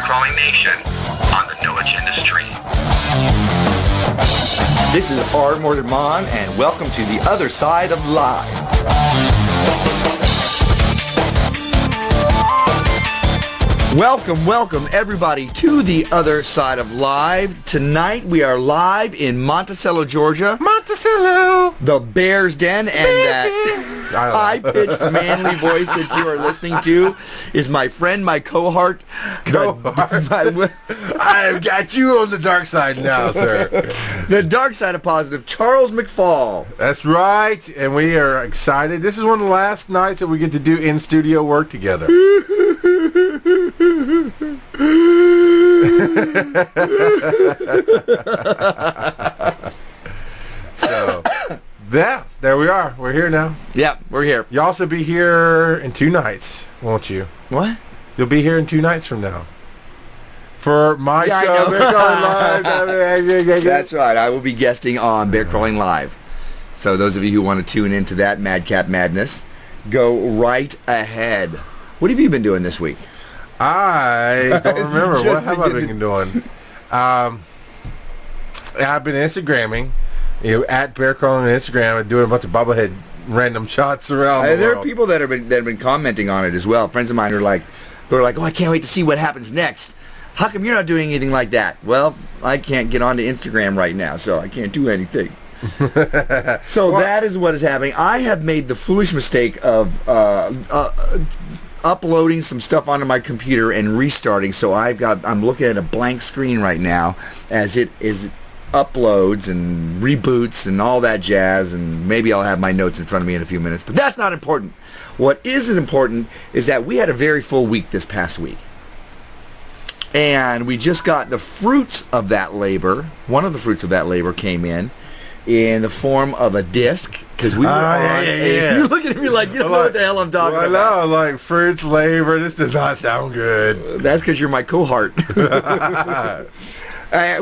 crawling nation on the knowledge industry. This is Mordant McFall, and welcome to the other side of live. Welcome everybody to the other side of live. Tonight we are live in Monticello, Georgia. Monticello! The Bear's Den, and that high-pitched manly voice that you are listening to is my friend, my cohort. I've got you on the dark side now, sir. The dark side of positive, Charles McFall. That's right, and we are excited. This is one of the last nights that we get to do in-studio work together. So, there we are. We're here now. Yeah, we're here. You'll also be here in 2 nights, won't you? What? You'll be here in 2 nights from now. For my show, Bear Crawling Live. That's right. I will be guesting on Bear Crawling Live. So those of you who want to tune into that madcap madness, go right ahead. What have you been doing this week? I don't remember. What have I been doing? I've been Instagramming, at Bear Crawling on Instagram, and doing a bunch of bobblehead random shots around the There world. are people that have been commenting on it as well. Friends of mine are like, oh, I can't wait to see what happens next. How come you're not doing anything like that? Well, I can't get onto Instagram right now, so I can't do anything. So that is what is happening. I have made the foolish mistake of uploading some stuff onto my computer and restarting. So I'm looking at a blank screen right now as it uploads and reboots and all that jazz, and maybe I'll have my notes in front of me in a few minutes, but that's not important. What is important is that we had a very full week this past week. And we just got the fruits of that labor. One of the fruits of that labor came in the form of a disc, because we were on. You're looking at me like you don't know what the hell I'm talking about. I know, like fruits labor. This does not sound good. That's because you're my cohort.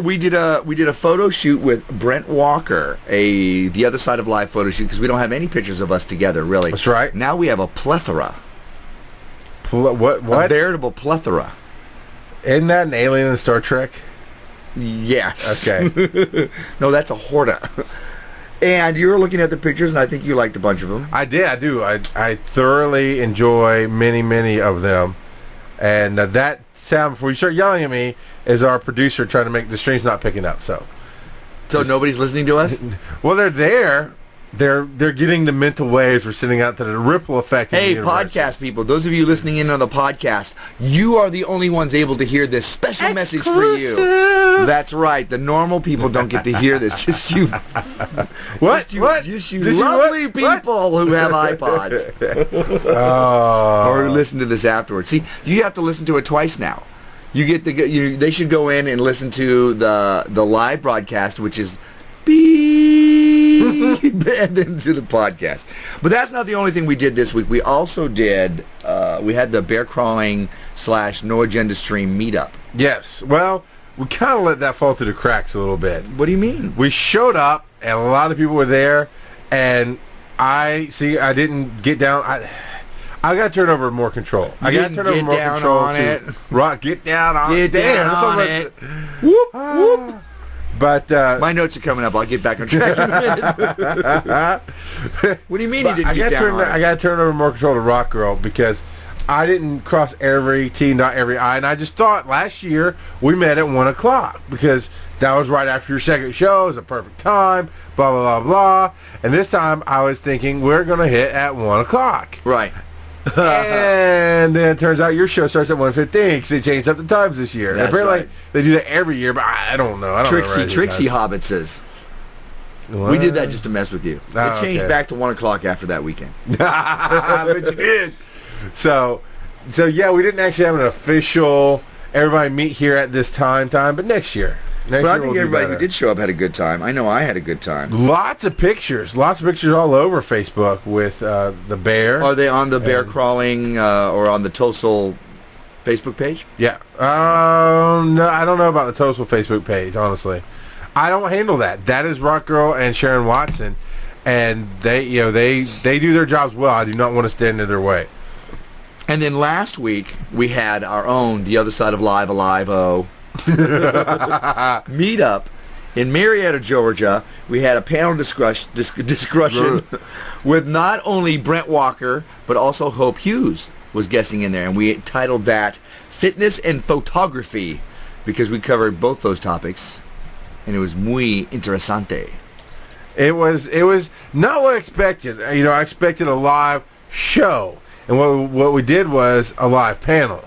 We did a photo shoot with Brent Walker, the other side of live photo shoot, because we don't have any pictures of us together, really. That's right. Now we have a plethora. What? A veritable plethora. Isn't that an alien in Star Trek? Yes. Okay. No, that's a Horta. And you were looking at the pictures, and I think you liked a bunch of them. I did. I do. I thoroughly enjoy many of them. And that sound, before you start yelling at me, is our producer trying to make the stream's not picking up. So nobody's listening to us? Well, they're there. They're getting the mental waves. We're sending out to the ripple effect. Hey, podcast people, those of you listening in on the podcast, you are the only ones able to hear this special message for you. That's right. The normal people don't get to hear this. Just you. What? Just you lovely people who have iPods. Or who listen to this afterwards. See, you have to listen to it twice now. You get they should go in and listen to the live broadcast, which is and then to the podcast. But that's not the only thing we did this week. We also did, we had the Bear Crawling / No Agenda Stream meetup. Yes. Well, we kind of let that fall through the cracks a little bit. What do you mean? We showed up, and a lot of people were there, and I didn't get down. I got to turn over more control. I got to turn over more control on it. Rock, get down on it. Get down on it. Whoop, whoop. But my notes are coming up. I'll get back on track in a minute. What do you mean you didn't get down on it? I got to turn over more control to Rock Girl, because I didn't cross every T, not every I, and I just thought last year we met at 1 o'clock because that was right after your second show. It was a perfect time, blah, blah, blah, blah. And this time I was thinking we're going to hit at 1 o'clock. Right. And then it turns out your show starts at 1:15 because they changed up the times this year. That's apparently right. They do that every year, but I don't know. Trixie Hobbitses. What? We did that just to mess with you. Oh, it changed back to 1 o'clock after that weekend. But you did. So yeah, we didn't actually have an official everybody meet here at this time, but next year. But I think everybody who did show up had a good time. I know I had a good time. Lots of pictures all over Facebook with the bear. Are they on the Bear Crawling or on the Tosol Facebook page? Yeah. No, I don't know about the Tosol Facebook page, honestly. I don't handle that. That is Rock Girl and Sharon Watson, and they do their jobs well. I do not want to stand in their way. And then last week, we had our own The Other Side of Live Alive-O meetup in Marietta, Georgia. We had a panel discussion with not only Brent Walker, but also Hope Hughes was guesting in there. And we titled that Fitness and Photography because we covered both those topics. And it was muy interesante. It was not what I expected. You know, I expected a live show. And what we did was a live panel,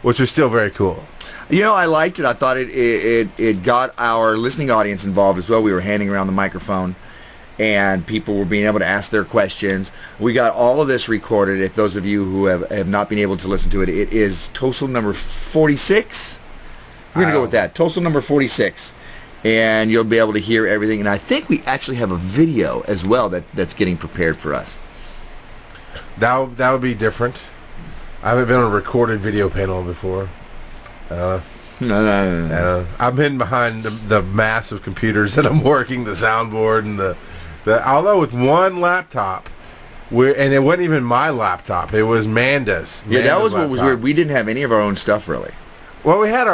which was still very cool. You know, I liked it. I thought it got our listening audience involved as well. We were handing around the microphone, and people were being able to ask their questions. We got all of this recorded. If those of you who have not been able to listen to it, it is Tosol number 46. We're going to go with that. Tosol number 46. And you'll be able to hear everything. And I think we actually have a video as well that's getting prepared for us. That would be different. I haven't been on a recorded video panel before. No. I've been behind the massive computers that I'm working, the soundboard and the although with one laptop, and it wasn't even my laptop, it was Manda's. Yeah, that was what was weird. We didn't have any of our own stuff really. Well, we had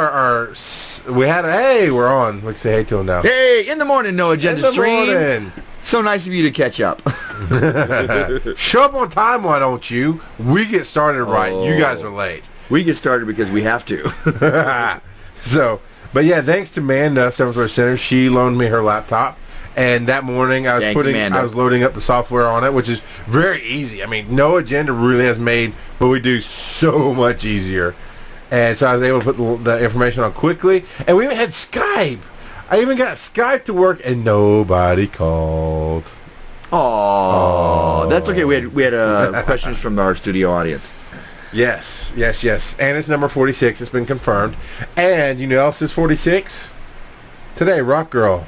hey, we're on. Let's say hey to him now. Hey, in the morning, No Agenda Stream. Morning. So nice of you to catch up. Show up on time, why don't you? We get started right. You guys are late. We get started because we have to. So, but yeah, thanks to Amanda, 7th Center. She loaned me her laptop. And that morning I was loading up the software on it, which is very easy. I mean, No Agenda really has made what we do so much easier. And so I was able to put the information on quickly. And we even had Skype. I even got Skype to work, and nobody called. Oh, that's okay. We had questions from our studio audience. Yes. And it's number 46. It's been confirmed. And you know who else is 46? Today, Rock Girl.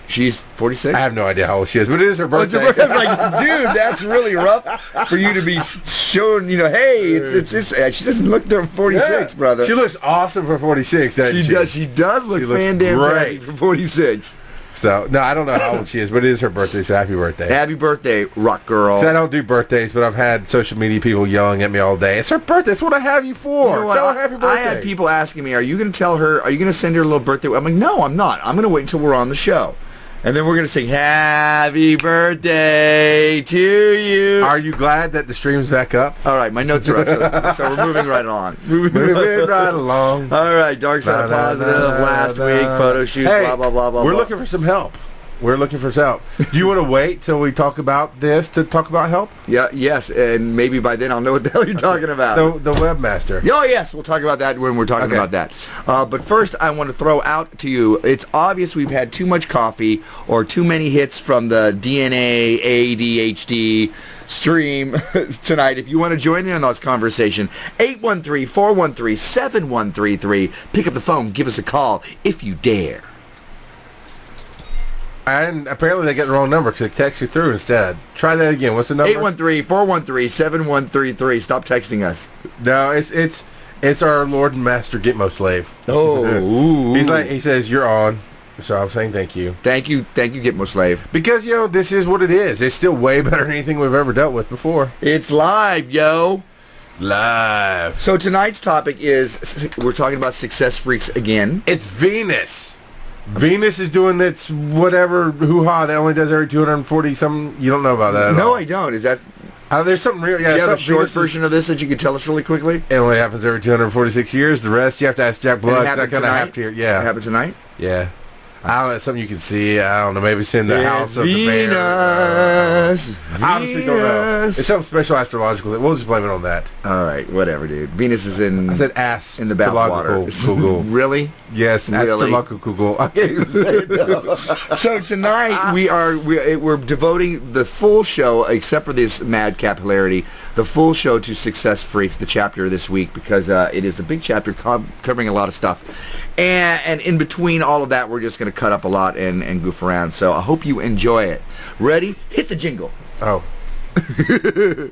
She's 46? I have no idea how old she is, but it is her birthday. I'm like, dude, that's really rough for you to be showing, hey, she doesn't look there 46, brother. She looks awesome for 46, doesn't she? She does look fantastic for 46. So, no, I don't know how old she is, but it is her birthday, so happy birthday. Happy birthday, Rock Girl. So I don't do birthdays, but I've had social media people yelling at me all day. It's her birthday. That's what I have you for. You know tell her happy birthday. I had people asking me, are you going to tell her, are you going to send her a little birthday? I'm like, no, I'm not. I'm going to wait until we're on the show. And then we're going to sing happy birthday to you. Are you glad that the stream's back up? All right, my notes are up, so we're moving right on. Moving right along. All right, Dark Side Positive, last week, photo shoot, blah, blah, blah, blah. We're looking for some help. We're looking for help. Do you want to wait till we talk about this to talk about help? Yeah, yes, and maybe by then I'll know what the hell you're talking about. The Webmaster. Oh, yes, we'll talk about that when we're talking about that. But first, I want to throw out to you, it's obvious we've had too much coffee or too many hits from the DNA ADHD stream tonight. If you want to join in on this conversation, 813-413-7133. Pick up the phone, give us a call if you dare. And apparently they get the wrong number because they text you through instead. Try that again. What's the number? 813-413-7133. Stop texting us. No, it's our Lord and Master Gitmo slave. Oh. He says you're on. So I'm saying thank you. Thank you, Gitmo slave. Because this is what it is. It's still way better than anything we've ever dealt with before. It's live, yo. Live. So tonight's topic is we're talking about success freaks again. It's Venus. Venus is doing its whatever hoo-ha that only does every 240 something. You don't know about that at all. No, I don't. Is that... there's something real. Yeah, do you have a short version of this that you could tell us really quickly? It only happens every 246 years. The rest, you have to ask Jack Blood. It happens tonight? Yeah. I don't know. It's something you can see. I don't know. Maybe it's in the house of Venus. the bear. I honestly don't know. It's some special astrological thing. We'll just blame it on that. All right. Whatever, dude. Venus is in... I said ass. In the bathwater. Really? Yes. Really? I can't even say it, no. So tonight we're devoting the full show, except for this madcap hilarity, the full show to Success Freaks, the chapter this week, because it is a big chapter covering a lot of stuff. And in between all of that, we're just going to cut up a lot and goof around. So I hope you enjoy it. Ready? Hit the jingle. Oh.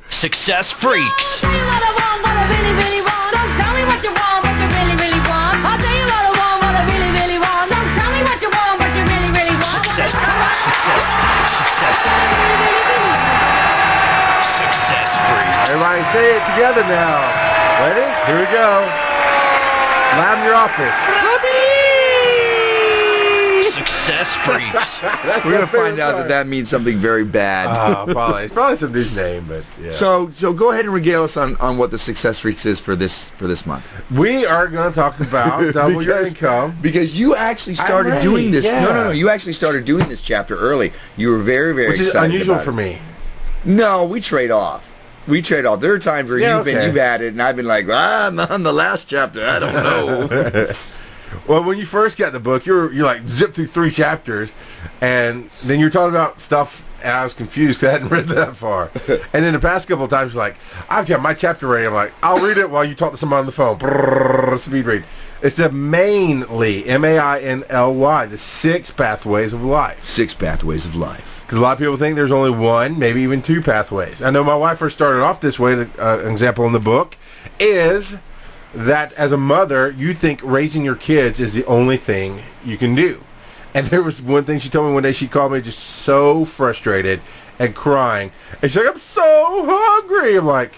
Success Freaks. I'll tell you what I want, what I really, really want. So tell me what you want, what you really, really want. I'll tell you what I want, what I really, really want. So tell me what you want, what you really, really want. Success Freaks. Really, really, really. Success Freaks. Everybody say it together now. Ready? Here we go. Loud in your office. Success freaks. We're gonna find out that means something very bad. Probably. It's probably some dude's name, but yeah. So go ahead and regale us on what the Success Freaks is for this month. We are going to talk about double your income. Because you actually started ready, doing this. yeah. No. You actually started doing this chapter early. You were very, very Which is excited unusual about for it. me. No, we trade off. There are times where you've had it, and I've been like, I'm on the last chapter. I don't know. Well, when you first got the book, you're like zip through 3 chapters, and then you're talking about stuff, and I was confused because I hadn't read that far. And then the past couple of times, you're like, I've got my chapter ready. I'm like, I'll read it while you talk to someone on the phone. Brrr, speed read. It's the M.A.I.N.L.Y, M-A.I.N.L.Y, the 6 pathways of life. 6 pathways of life. Because a lot of people think there's only 1, maybe even 2 pathways. I know my wife first started off this way. An example in the book is that as a mother, you think raising your kids is the only thing you can do. And there was one thing she told me one day. She called me just so frustrated and crying. And she's like, I'm so hungry. I'm like,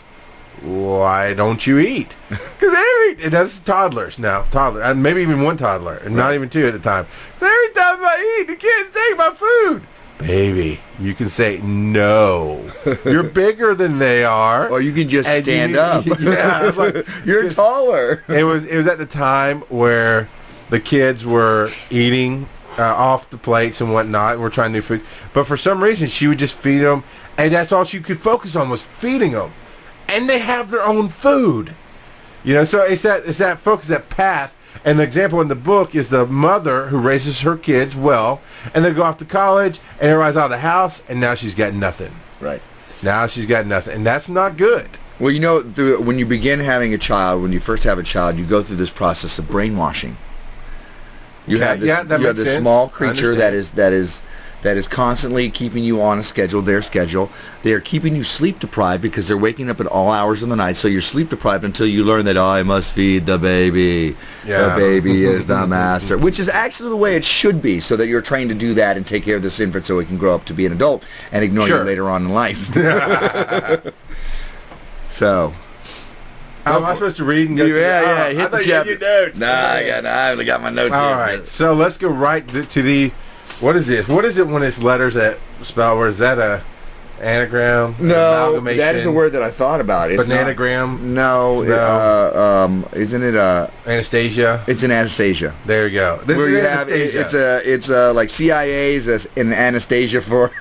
why don't you eat? Because and that's toddlers now. And maybe even 1 toddler. And not even 2 at the time. So every time I eat, the kids take my food. Baby, you can say no. You're bigger than they are. Or you can just stand up. Yeah, like, you're taller. It was at the time where the kids were eating off the plates and whatnot. We're trying new food, but for some reason she would just feed them, and that's all she could focus on was feeding them. And they have their own food, So it's that focus, that path. And the example in the book is the mother who raises her kids well, and they go off to college, and everybody's out of the house, and now she's got nothing. Right. Now she's got nothing, and that's not good. Well, when you begin having a child, when you first have a child, you go through this process of brainwashing. You have this small creature that is constantly keeping you on a schedule, their schedule. They are keeping you sleep deprived because they're waking up at all hours of the night. So you're sleep deprived until you learn that I must feed the baby. Yeah. The baby is the master, which is actually the way it should be, so that you're trained to do that and take care of this infant so it can grow up to be an adult and ignore you later on in life. So. How am I supposed to read and go? Hit the chapter. Your notes. I only got my notes here. All right, so let's go right to the. What is this? What is it when it's letters that spell? Or is that a anagram? No, that is the word that I thought about. It's bananagram? No. Isn't it Anastasia? It's an Anastasia. There you go. This is Anastasia. It's like CIA's an Anastasia for.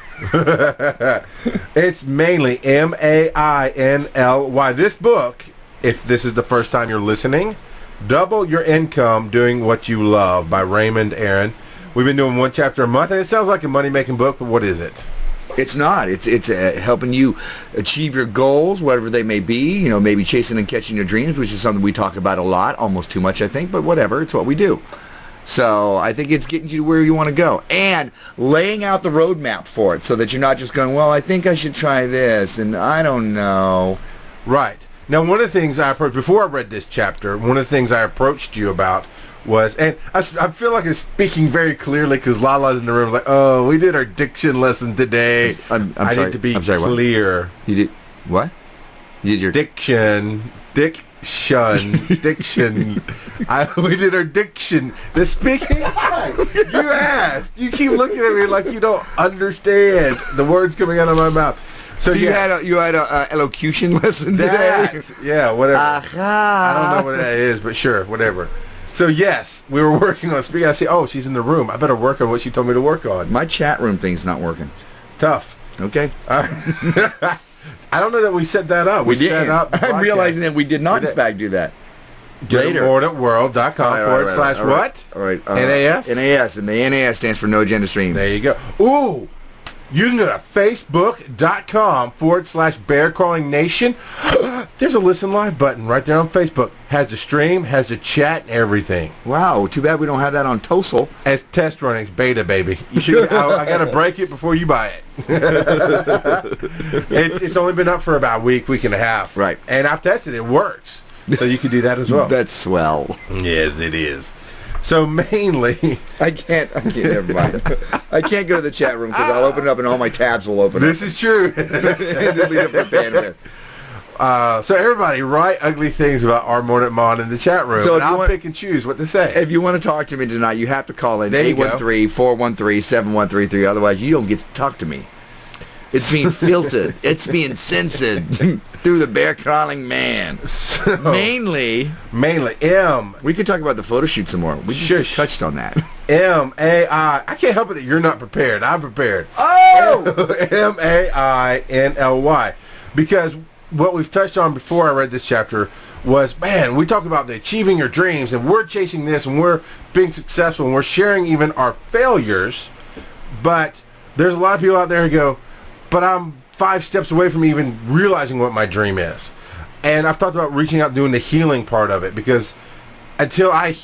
It's mainly M-A.I.N.L.Y. This book, if this is the first time you're listening, Double Your Income Doing What You Love by Raymond Aaron. We've been doing 1 chapter a month, and it sounds like a money-making book, but what is it? It's not. It's helping you achieve your goals, whatever they may be. Maybe chasing and catching your dreams, which is something we talk about a lot, almost too much, I think, but whatever. It's what we do. So I think it's getting you to where you want to go and laying out the roadmap for it so that you're not just going, well, I think I should try this, and I don't know. Right. Now, one of the things I approached, before I read this chapter, one of the things I approached you about was, and I feel like I'm speaking very clearly because Lala's in the room like, oh, we did our diction lesson today. I'm I sorry. need to be I'm sorry, clear. What? You did what? You did your diction. We did our diction. The speaking. You asked. You keep looking at me like you don't understand the words coming out of my mouth. So you had a elocution lesson today? Yeah, whatever. I don't know what that is, but sure, whatever. So yes, we were working on speaking. I say, oh, she's in the room. I better work on what she told me to work on. My chat room thing's not working. Tough. Okay. I don't know that we set that up. We did. Set up I'm realizing that we did not, in fact, do that. Later. Mordantworld.com / what? All right. NAS? NAS, and the NAS stands for No Agenda Stream. There you go. Ooh! You can go to facebook.com / Bear Crawling Nation. There's a listen live button right there on Facebook. Has the stream, has the chat, and everything. Wow, too bad we don't have that on Tosol. As test runnings, beta, baby. I got to break it before you buy it. It's only been up for about a week and a half. Right. And I've tested it. It works. So you can do that as well. That's swell. Yes, it is. So mainly, I can't. Never mind. I can't go to the chat room because I'll open it up and all my tabs will open. This is true. So everybody write ugly things about our Mordant McFall in the chat room, So and if you I'll want- pick and choose what to say. If you want to talk to me tonight, you have to call in There you go. 813-413-7133. Otherwise, you don't get to talk to me. It's being filtered. It's being censored through the bear crawling man. Mainly, M. we could talk about the photo shoot some more. We just Shush. touched on that. M.A.I. I can't help it that you're not prepared. I'm prepared. Oh! M.A.I.N.L.Y. Because what we've touched on before I read this chapter was, man, we talk about the achieving your dreams, and we're chasing this, and we're being successful, and we're sharing even our failures. But there's a lot of people out there who go, but I'm 5 steps away from even realizing what my dream is. And I've talked about reaching out and doing the healing part of it, because until I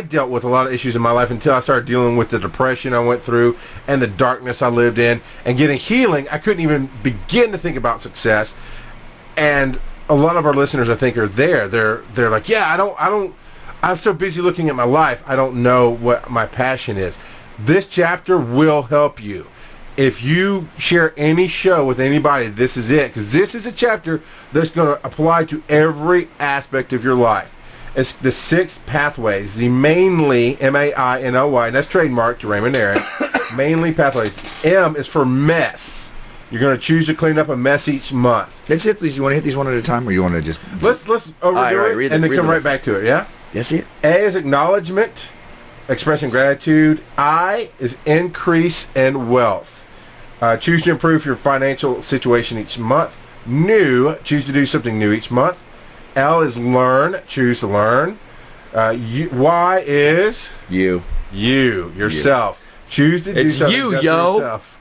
dealt with a lot of issues in my life, until I started dealing with the depression I went through and the darkness I lived in and getting healing, I couldn't even begin to think about success. And a lot of our listeners, I think, are there. They're like, yeah, I'm so busy looking at my life, I don't know what my passion is. This chapter will help you. If you share any show with anybody, this is it. Because this is a chapter that's going to apply to every aspect of your life. It's the 6 pathways, the mainly, M-A-I-N-L-Y, and that's trademarked to Raymond Aaron. Mainly pathways. M is for mess. You're going to choose to clean up a mess each month. Let's hit these. You want to hit these one at a time, or you want to just... Let's overdo right, it and then come right back to it, yeah? That's it. A is acknowledgement, expressing gratitude. I is increase in wealth. Choose to improve your financial situation each month. New, choose to do something new each month. L is learn, choose to learn. Y is You. yourself. Choose to do It's something you, just for yo. yourself.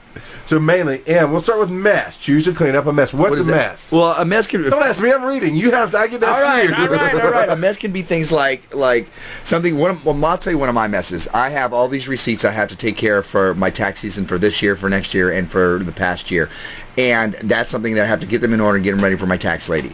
So mainly, M. We'll start with mess. Choose to clean up a mess. What's What a is that? mess? Well, a mess can... Don't ask me. I'm reading. You have to. I get that. All right, skewed. all right. A mess can be things like something. I'll tell you one of my messes. I have all these receipts I have to take care of for my tax season for this year, for next year, and for the past year, and that's something that I have to get them in order and get them ready for my tax lady.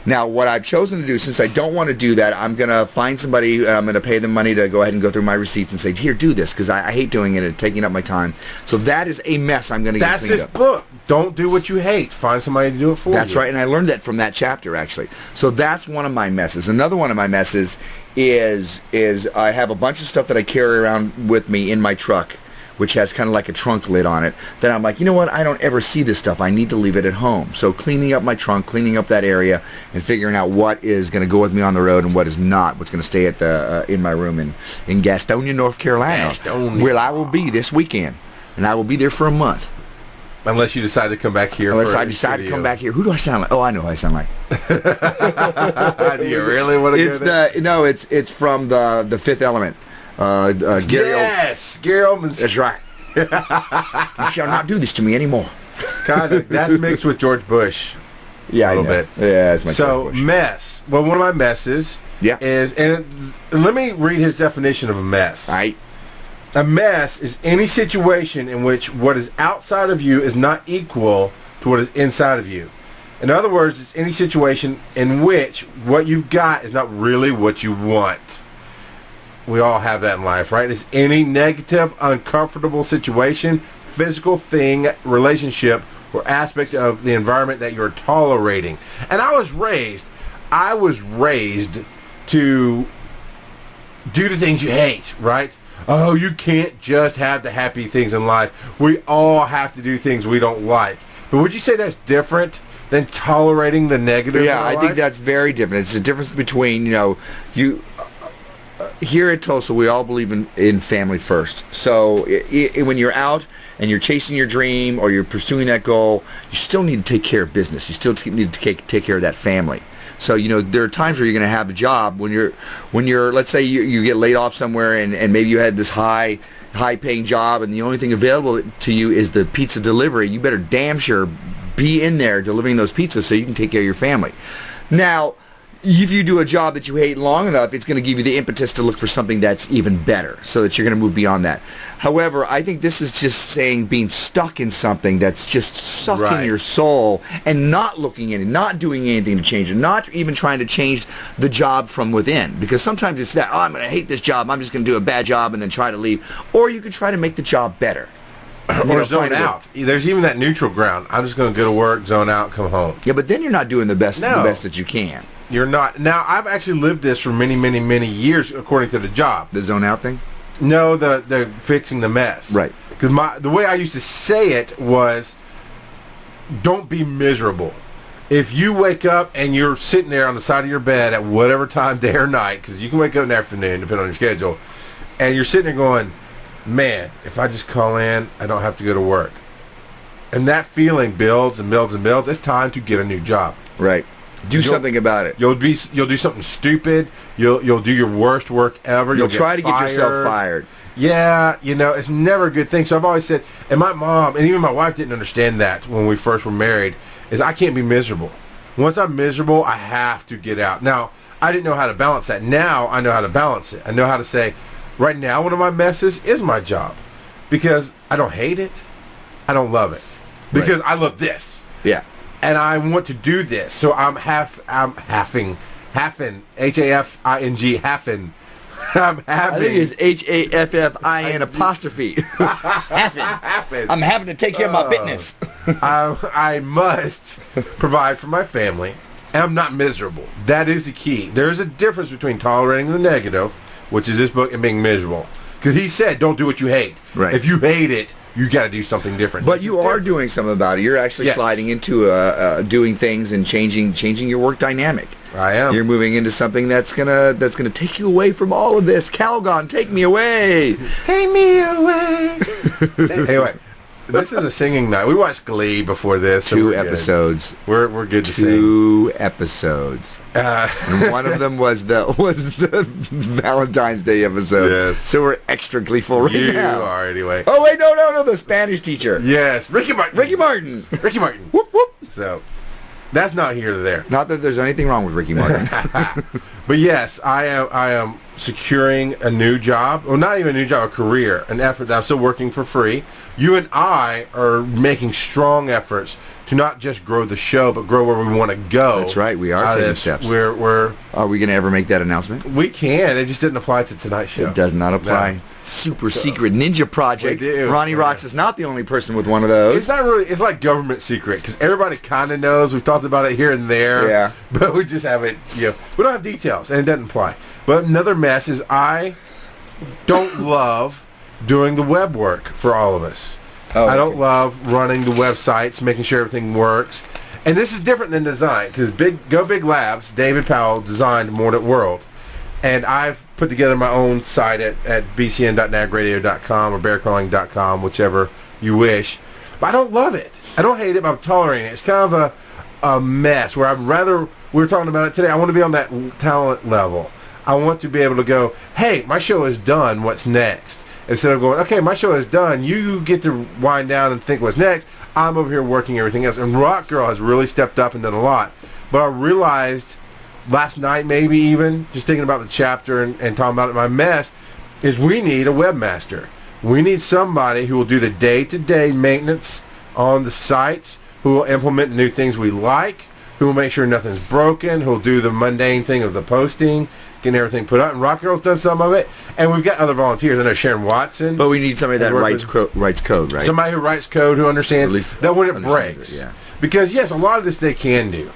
Now, what I've chosen to do, since I don't want to do that, I'm going to find somebody, I'm going to pay them money to go ahead and go through my receipts and say, here, do this, because I hate doing it and taking up my time. So that is a mess I'm going to get That's cleaned his up. book. Don't do what you hate. Find somebody to do it for you. That's right, and I learned that from that chapter, actually. So that's one of my messes. Another one of my messes is I have a bunch of stuff that I carry around with me in my truck, which has kind of like a trunk lid on it, that I'm like, you know what, I don't ever see this stuff. I need to leave it at home. So cleaning up my trunk, cleaning up that area, and figuring out what is going to go with me on the road and what is not, what's going to stay at the in my room in Gastonia, North Carolina, Gastonia. where I will be this weekend. And I will be there for a month. Unless you decide to come back here. Unless for I a decide to studio. come back here. Who do I sound like? Oh, I know who I sound like. Do you really want to go there? It's from the Fifth Element. Gary Yes, Gary Oldman's. That's right. You shall not do this to me anymore. Kind of. That's mixed with George Bush. Yeah, A little I know. bit. Yeah, that's my So George Bush. mess. Well, one of my messes is, and let me read his definition of a mess. All right. A mess is any situation in which what is outside of you is not equal to what is inside of you. In other words, it's any situation in which what you've got is not really what you want. We all have that in life, right? It's any negative, uncomfortable situation, physical thing, relationship, or aspect of the environment that you're tolerating. And I was raised to do the things you hate, right? Oh, you can't just have the happy things in life. We all have to do things we don't like. But would you say that's different than tolerating the negative? Yeah, I think that's very different. It's the difference between, you here at Tosol, we all believe in family first. So when you're out and you're chasing your dream or you're pursuing that goal, you still need to take care of business. You still need to take care of that family. So, there are times where you're going to have a job when you're let's say you get laid off somewhere and maybe you had this high paying job and the only thing available to you is the pizza delivery. You better damn sure be in there delivering those pizzas so you can take care of your family. Now, if you do a job that you hate long enough, it's going to give you the impetus to look for something that's even better so that you're going to move beyond that. However, I think this is just saying being stuck in something that's just sucking your soul and not looking in it, not doing anything to change it, not even trying to change the job from within. Because sometimes it's that, I'm going to hate this job, I'm just going to do a bad job and then try to leave. Or you could try to make the job better. or zone out. There's even that neutral ground. I'm just going to go to work, zone out, come home. Yeah, but then you're not doing the best that you can. You're not. Now, I've actually lived this for many, many, many years, according to the job. The zone out thing? No, the fixing the mess. Right. Because the way I used to say it was, don't be miserable. If you wake up and you're sitting there on the side of your bed at whatever time, day or night, because you can wake up in the afternoon, depending on your schedule, and you're sitting there going, man, if I just call in, I don't have to go to work. And that feeling builds and builds and builds. It's time to get a new job. Right. Do something about it. You'll do something stupid. You'll do your worst work ever. You'll try to get yourself fired. Yeah, it's never a good thing. So I've always said, and my mom and even my wife didn't understand that when we first were married, is I can't be miserable. Once I'm miserable, I have to get out. Now, I didn't know how to balance that. Now I know how to balance it. I know how to say, right now one of my messes is my job, because I don't hate it. I don't love it, because I love this. Yeah. And I want to do this. So I'm halfing, H-A-F-I-N-G, halfing. I'm having. I think it's H-A-F-F-I-N apostrophe. Halfing. I'm having to take care of my business. I must provide for my family, and I'm not miserable. That is the key. There's a difference between tolerating the negative, which is this book, and being miserable. Because he said, don't do what you hate. Right. If you hate it, you got to do something different. But you are doing something about it. You're actually sliding into doing things and changing your work dynamic. I am. You're moving into something that's gonna take you away from all of this. Calgon, take me away. Take me away. Anyway, this is a singing night. We watched Glee before this. Two episodes. We're good to sing. 2 episodes. And one of them was the Valentine's Day episode. Yes. So we're extra gleeful right now. You are anyway. Oh wait, no, the Spanish teacher. Yes, Ricky Martin. Ricky Martin. Whoop whoop. So that's not here to there. Not that there's anything wrong with Ricky Martin. But yes, I am securing a new job. Well, not even a new job, a career, an effort that I'm still working for free. You and I are making strong efforts to not just grow the show, but grow where we want to go. That's right. We are taking steps. We're Are we going to ever make that announcement? We can. It just didn't apply to tonight's show. It does not apply. No. Super secret ninja project. We do. Ronnie Rocks is not the only person with one of those. It's not really. It's like government secret, because everybody kind of knows. We've talked about it here and there. Yeah. But we just haven't. We don't have details, and it doesn't apply. But another mess is I don't love doing the web work for all of us. Oh, I don't love running the websites, making sure everything works. And this is different than design, because Go Big Labs, David Powell designed Mordant McFall, and I've put together my own site at bcn.nagradio.com or bearcrawling.com, whichever you wish. But I don't love it. I don't hate it, but I'm tolerating it. It's kind of a mess where I'd rather, we were talking about it today, I want to be on that talent level. I want to be able to go, hey, my show is done, what's next? Instead of going, okay, my show is done, you get to wind down and think what's next. I'm over here working everything else. And Rock Girl has really stepped up and done a lot. But I realized last night, maybe even, just thinking about the chapter and talking about it, my mess, is we need a webmaster. We need somebody who will do the day-to-day maintenance on the sites, who will implement new things we like, who will make sure nothing's broken, who will do the mundane thing of the posting, getting everything put up. And Rock Girl's done some of it. And we've got other volunteers. I know Sharon Watson. But we need somebody that writes code, right? Somebody who writes code, who understands At least that when it understands breaks. it, yeah. Because, yes, a lot of this they can do.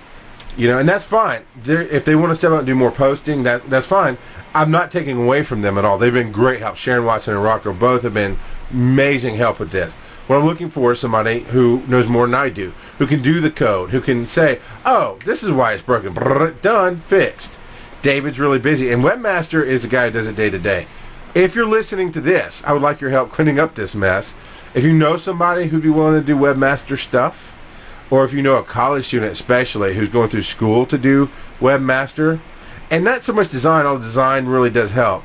And that's fine. If they want to step out and do more posting, that's fine. I'm not taking away from them at all. They've been great help. Sharon Watson and Rock Girl both have been amazing help with this. What I'm looking for is somebody who knows more than I do, who can do the code, who can say, oh, this is why it's broken. Brrr, done, fixed. David's really busy, and Webmaster is the guy who does it day to day. If you're listening to this, I would like your help cleaning up this mess. If you know somebody who'd be willing to do Webmaster stuff, or if you know a college student especially who's going through school to do Webmaster, and not so much design, although design really does help,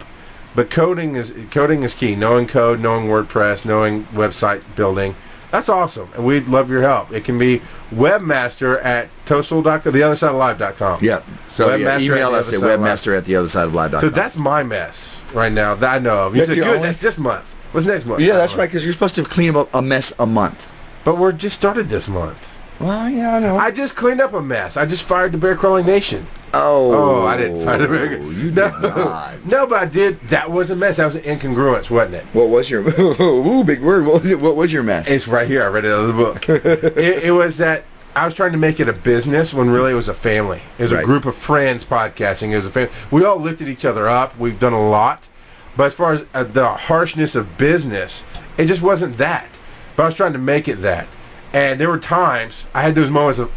but coding is key. Knowing code, knowing WordPress, knowing website building. That's awesome, and we'd love your help. It can be webmaster at Tosol.com, theothersideoflive.com. Yeah. So email us at webmaster@theothersideoflive.com. So that's my mess right now that I know of. You said, good, that's this month. What's next month? Yeah, that's right, because you're supposed to clean up a mess a month. But we're just started this month. Well, yeah, I know. I just cleaned up a mess. I just fired the Bear Crawling Nation. Oh, I didn't find it very good. You did not. No, but I did. That was a mess. That was an incongruence, wasn't it? What was your ooh, big word? What was your mess? It's right here. I read it out of the book. it was that I was trying to make it a business when really it was a family. It was a group of friends podcasting. It was a family. We all lifted each other up. We've done a lot. But as far as the harshness of business, it just wasn't that. But I was trying to make it that. And there were times I had those moments of,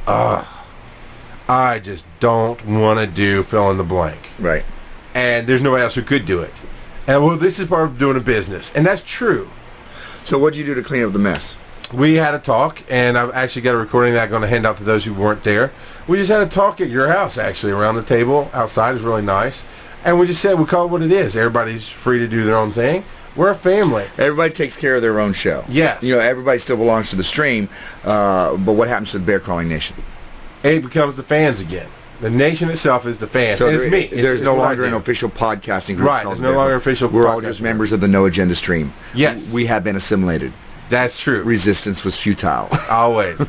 I just don't want to do fill in the blank. Right. And there's nobody else who could do it. And well, this is part of doing a business. And that's true. So what'd you do to clean up the mess? We had a talk, and I've actually got a recording that I'm going to hand out to those who weren't there. We just had a talk at your house, actually, around the table. Outside is really nice. And we just said, we call it what it is. Everybody's free to do their own thing. We're a family. Everybody takes care of their own show. Yes. You know, everybody still belongs to the stream, but what happens to the Bear Crawling Nation? It becomes the fans again. The nation itself is the fans. So it's me. There's no longer an official podcasting group. Right, there's no longer official We're all podcasting just members of the No Agenda stream. Yes. We have been assimilated. That's true. Resistance was futile. Always.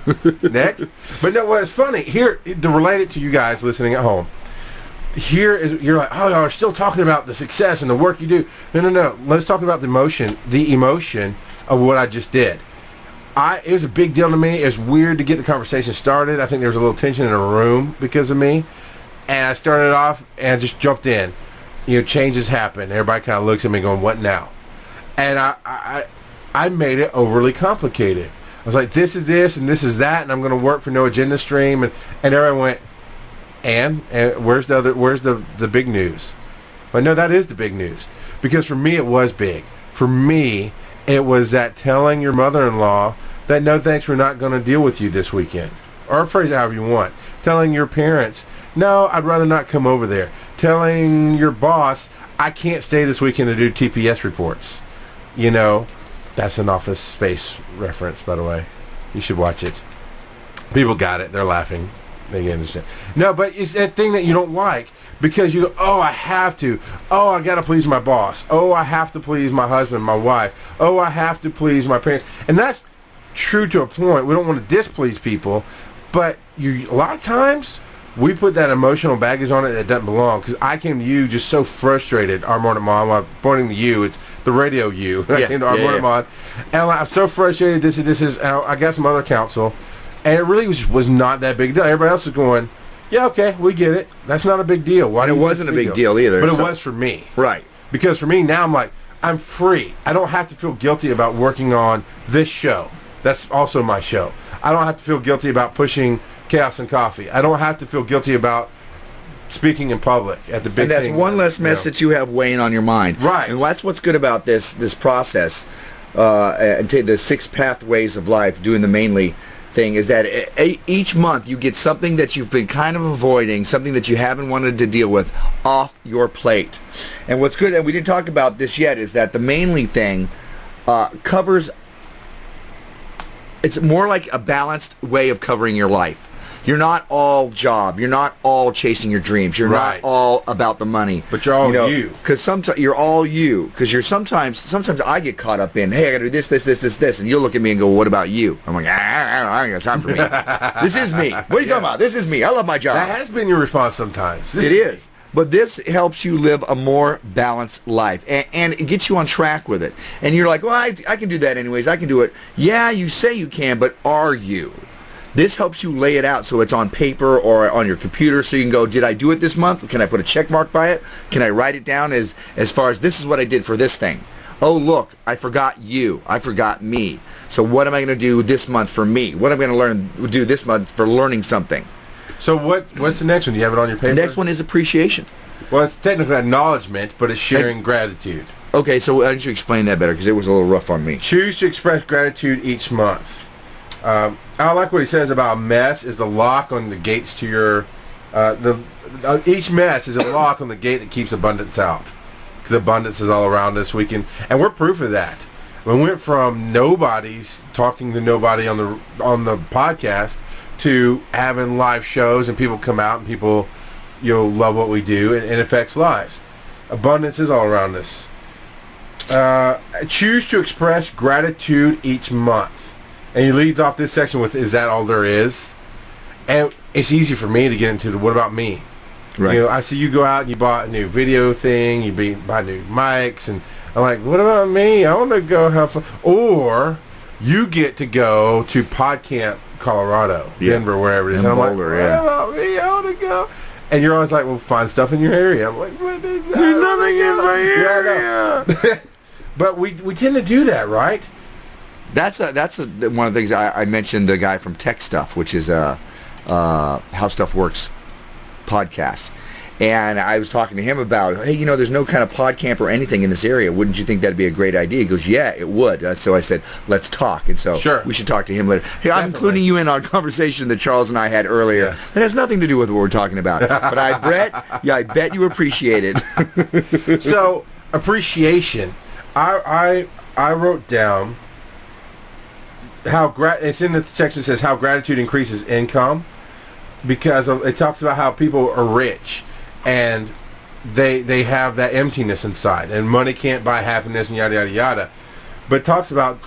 Next. But no, what's funny, here, to relate it to you guys listening at home, here is, you're like, oh, y'all are still talking about the success and the work you do. No. Let's talk about the emotion of what I just did. It was a big deal to me. It was weird to get the conversation started. I think there was a little tension in a room because of me. And I started off and just jumped in. You know, changes happen. Everybody kind of looks at me going, what now? And I made it overly complicated. I was like, this is this and this is that, and I'm going to work for No Agenda Stream. And everyone went, and where's the big news? But no, that is the big news. Because for me, it was big. For me, it was that telling your mother-in-law that no thanks, we're not going to deal with you this weekend. Or phrase it however you want. Telling your parents, no, I'd rather not come over there. Telling your boss, I can't stay this weekend to do TPS reports. You know, that's an Office Space reference, by the way. You should watch it. People got it. They're laughing. They understand. No, but it's that thing that you don't like. Because you go, oh, I have to. Oh, I got to please my boss. Oh, I have to please my husband, my wife. Oh, I have to please my parents. And that's true to a point. We don't want to displease people. But a lot of times, we put that emotional baggage on it that doesn't belong. Because I came to you just so frustrated. Our Mordant McFall, I'm pointing to you. It's the radio you. I came to our Mordant McFall. And I'm so frustrated. This is. I got some other counsel. And it really was not that big a deal. Everybody else was going, yeah, okay, we get it. That's not a big deal. Why? And it wasn't a big deal either. But it was for me. Right. Because for me, now I'm like, I'm free. I don't have to feel guilty about working on this show. That's also my show. I don't have to feel guilty about pushing Chaos and Coffee. I don't have to feel guilty about speaking in public at the big thing. And that's one less mess that you have weighing on your mind. Right. And that's what's good about this process, and the 6 pathways of life, doing the M.A.I.N.L.Y thing, is that each month you get something that you've been kind of avoiding, something that you haven't wanted to deal with, off your plate. And what's good, and we didn't talk about this yet, is that the M.A.I.N.L.Y thing covers, it's more like a balanced way of covering your life. You're not all job. You're not all chasing your dreams. You're not all about the money. But you're all you. Because sometimes you're all you. Because you're sometimes I get caught up in, hey, I got to do this, and you'll look at me and go, what about you? I'm like, I ain't got time for me. This is me. What are you talking about? This is me. I love my job. That has been your response sometimes. It is. But this helps you live a more balanced life, and it gets you on track with it. And you're like, well, I can do that anyways. I can do it. Yeah, you say you can, but are you? This helps you lay it out so it's on paper or on your computer, so you can go, did I do it this month? Can I put a check mark by it? Can I write it down as far as this is what I did for this thing? Oh, look, I forgot you. I forgot me. So what am I going to do this month for me? What am I going to do this month for learning something? So what's the next one? Do you have it on your paper? The next one is appreciation. Well, it's technically acknowledgement, but it's sharing gratitude. Okay, so why don't you explain that better, because it was a little rough on me. Choose to express gratitude each month. I like what he says about mess is the lock on the gates to your... each mess is a lock on the gate that keeps abundance out. Because abundance is all around us. And we're proof of that. We went from nobodies talking to nobody on the podcast to having live shows, and people come out and people love what we do, and it affects lives. Abundance is all around us. Choose to express gratitude each month. And he leads off this section with, is that all there is? And it's easy for me to get into the what about me? Right. You know, I see you go out and you bought a new video thing, you buy new mics, and I'm like, what about me? I want to go have fun. Or you get to go to PodCamp, Colorado, Denver, wherever it is. In And I'm Boulder, like, what about me? I want to go. And you're always like, well, find stuff in your area. I'm like, what is that? There's nothing in my area. Yeah, but we tend to do that, right? That's one of the things I mentioned. The guy from TechStuff, which is How Stuff Works podcast, and I was talking to him about, hey, you know, there's no kind of PodCamp or anything in this area. Wouldn't you think that'd be a great idea? He goes, yeah, it would. So I said, let's talk. And so sure, we should talk to him later. Hey, I'm including you in our conversation that Charles and I had earlier. Yeah. That has nothing to do with what we're talking about. But I bet you appreciate it. So appreciation. I wrote down how it's in the section that says how gratitude increases income, because it talks about how people are rich and they have that emptiness inside, and money can't buy happiness and yada yada yada. But it talks about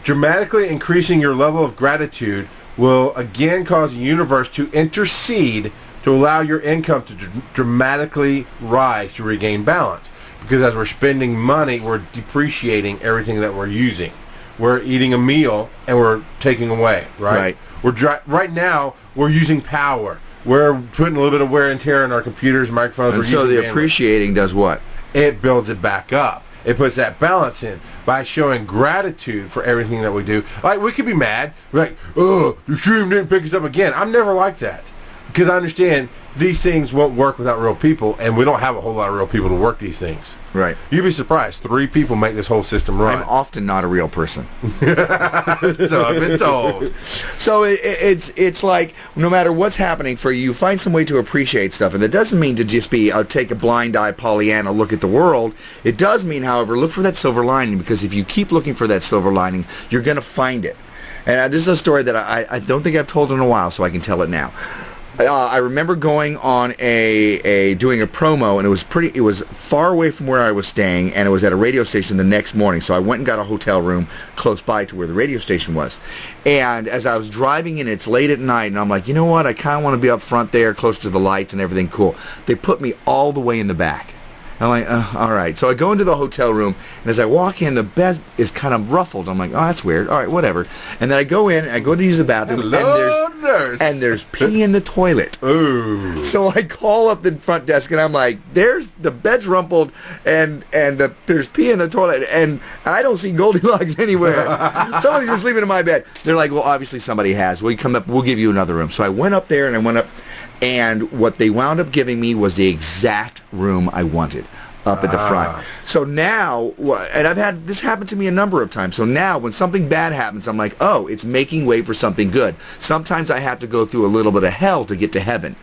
dramatically increasing your level of gratitude will again cause the universe to intercede to allow your income to dramatically rise to regain balance. Because as we're spending money, we're depreciating everything that we're using. We're eating a meal and we're taking away, right? Right now, we're using power. We're putting a little bit of wear and tear in our computers, microphones. And so the appreciating does what? It builds it back up. It puts that balance in by showing gratitude for everything that we do. Like, we could be mad. We're like, oh, the stream didn't pick us up again. I'm never like that. Because I understand these things won't work without real people, and we don't have a whole lot of real people to work these things. Right. You'd be surprised. 3 people make this whole system run. I'm often not a real person. So I've been told. So it's like, no matter what's happening for you, find some way to appreciate stuff. And that doesn't mean to just be, take a blind eye Pollyanna look at the world. It does mean, however, look for that silver lining, because if you keep looking for that silver lining, you're going to find it. And this is a story that I don't think I've told in a while, so I can tell it now. I remember going on doing a promo, and it was far away from where I was staying, and it was at a radio station the next morning. So I went and got a hotel room close by to where the radio station was. And as I was driving in, it's late at night, and I'm like, you know what? I kind of want to be up front there, close to the lights and everything cool. They put me all the way in the back. I'm like, all right. So I go into the hotel room, and as I walk in, the bed is kind of ruffled. I'm like, oh, that's weird. All right, whatever. And then I go in, I go to use the bathroom, and there's pee in the toilet. Ooh. So I call up the front desk, and I'm like, there's the bed's rumpled, and there's pee in the toilet, and I don't see Goldilocks anywhere. Somebody's been sleeping in my bed. They're like, well, obviously somebody has. Well, you come up, we'll give you another room. So I went up there, and I went up. And what they wound up giving me was the exact room I wanted up at the front. So now, and I've had this happen to me a number of times. So now when something bad happens, I'm like, oh, it's making way for something good. Sometimes I have to go through a little bit of hell to get to heaven.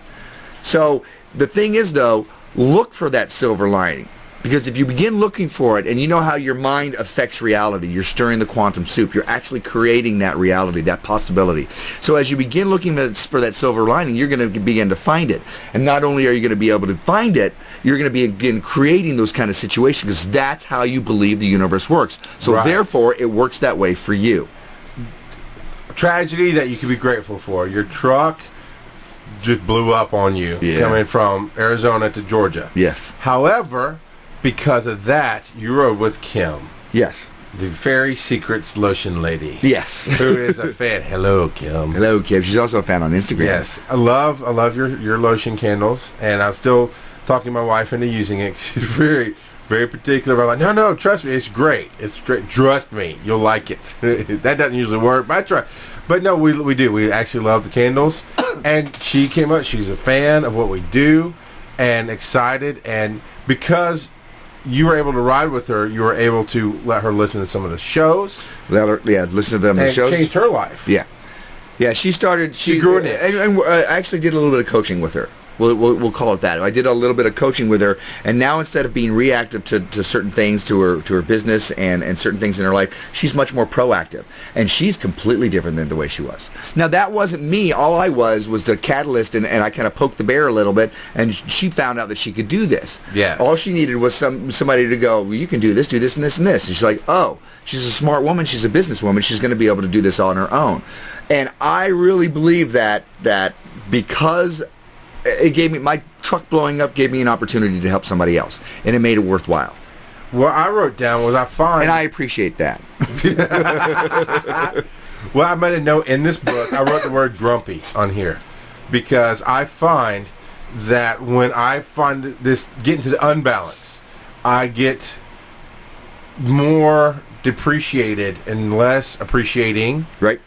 So the thing is, though, look for that silver lining. Because if you begin looking for it, and you know how your mind affects reality, you're stirring the quantum soup, you're actually creating that reality, that possibility. So as you begin looking for that silver lining, you're going to begin to find it. And not only are you going to be able to find it, you're going to begin creating those kind of situations, because that's how you believe the universe works. So therefore, it works that way for you. Tragedy that you can be grateful for. Your truck just blew up on you coming from Arizona to Georgia. Yes. However, because of that, you rode with Kim. Yes. The Fairy Secrets lotion lady. Yes. Who is a fan. Hello, Kim. Hello, Kim. She's also a fan on Instagram. Yes. I love your lotion candles, and I'm still talking my wife into using it. She's very, very particular about, like, no, trust me, it's great. It's great. Trust me, you'll like it. That doesn't usually work, but I try. But no, we do. We actually love the candles. And she came up, she's a fan of what we do and excited, and because you were able to ride with her, you were able to let her listen to some of the shows. Listen to them. And the shows. It changed her life. Yeah, she started. She grew in it. And I actually did a little bit of coaching with her. We'll call it that. I did a little bit of coaching with her, and now instead of being reactive to certain things, to her business and certain things in her life, she's much more proactive, and she's completely different than the way she was. Now, that wasn't me. All I was the catalyst, and I kind of poked the bear a little bit, and she found out that she could do this. Yeah. All she needed was somebody to go, well, you can do this, and this, and this. And she's like, oh, she's a smart woman. She's a businesswoman. She's going to be able to do this on her own. And I really believe that because it gave me, my truck blowing up gave me an opportunity to help somebody else, and it made it worthwhile. What I wrote down was I find... And I appreciate that. Well, I made a note in this book. I wrote the word grumpy on here because I find that when I find this get into the unbalance, I get more depreciated and less appreciating. Right.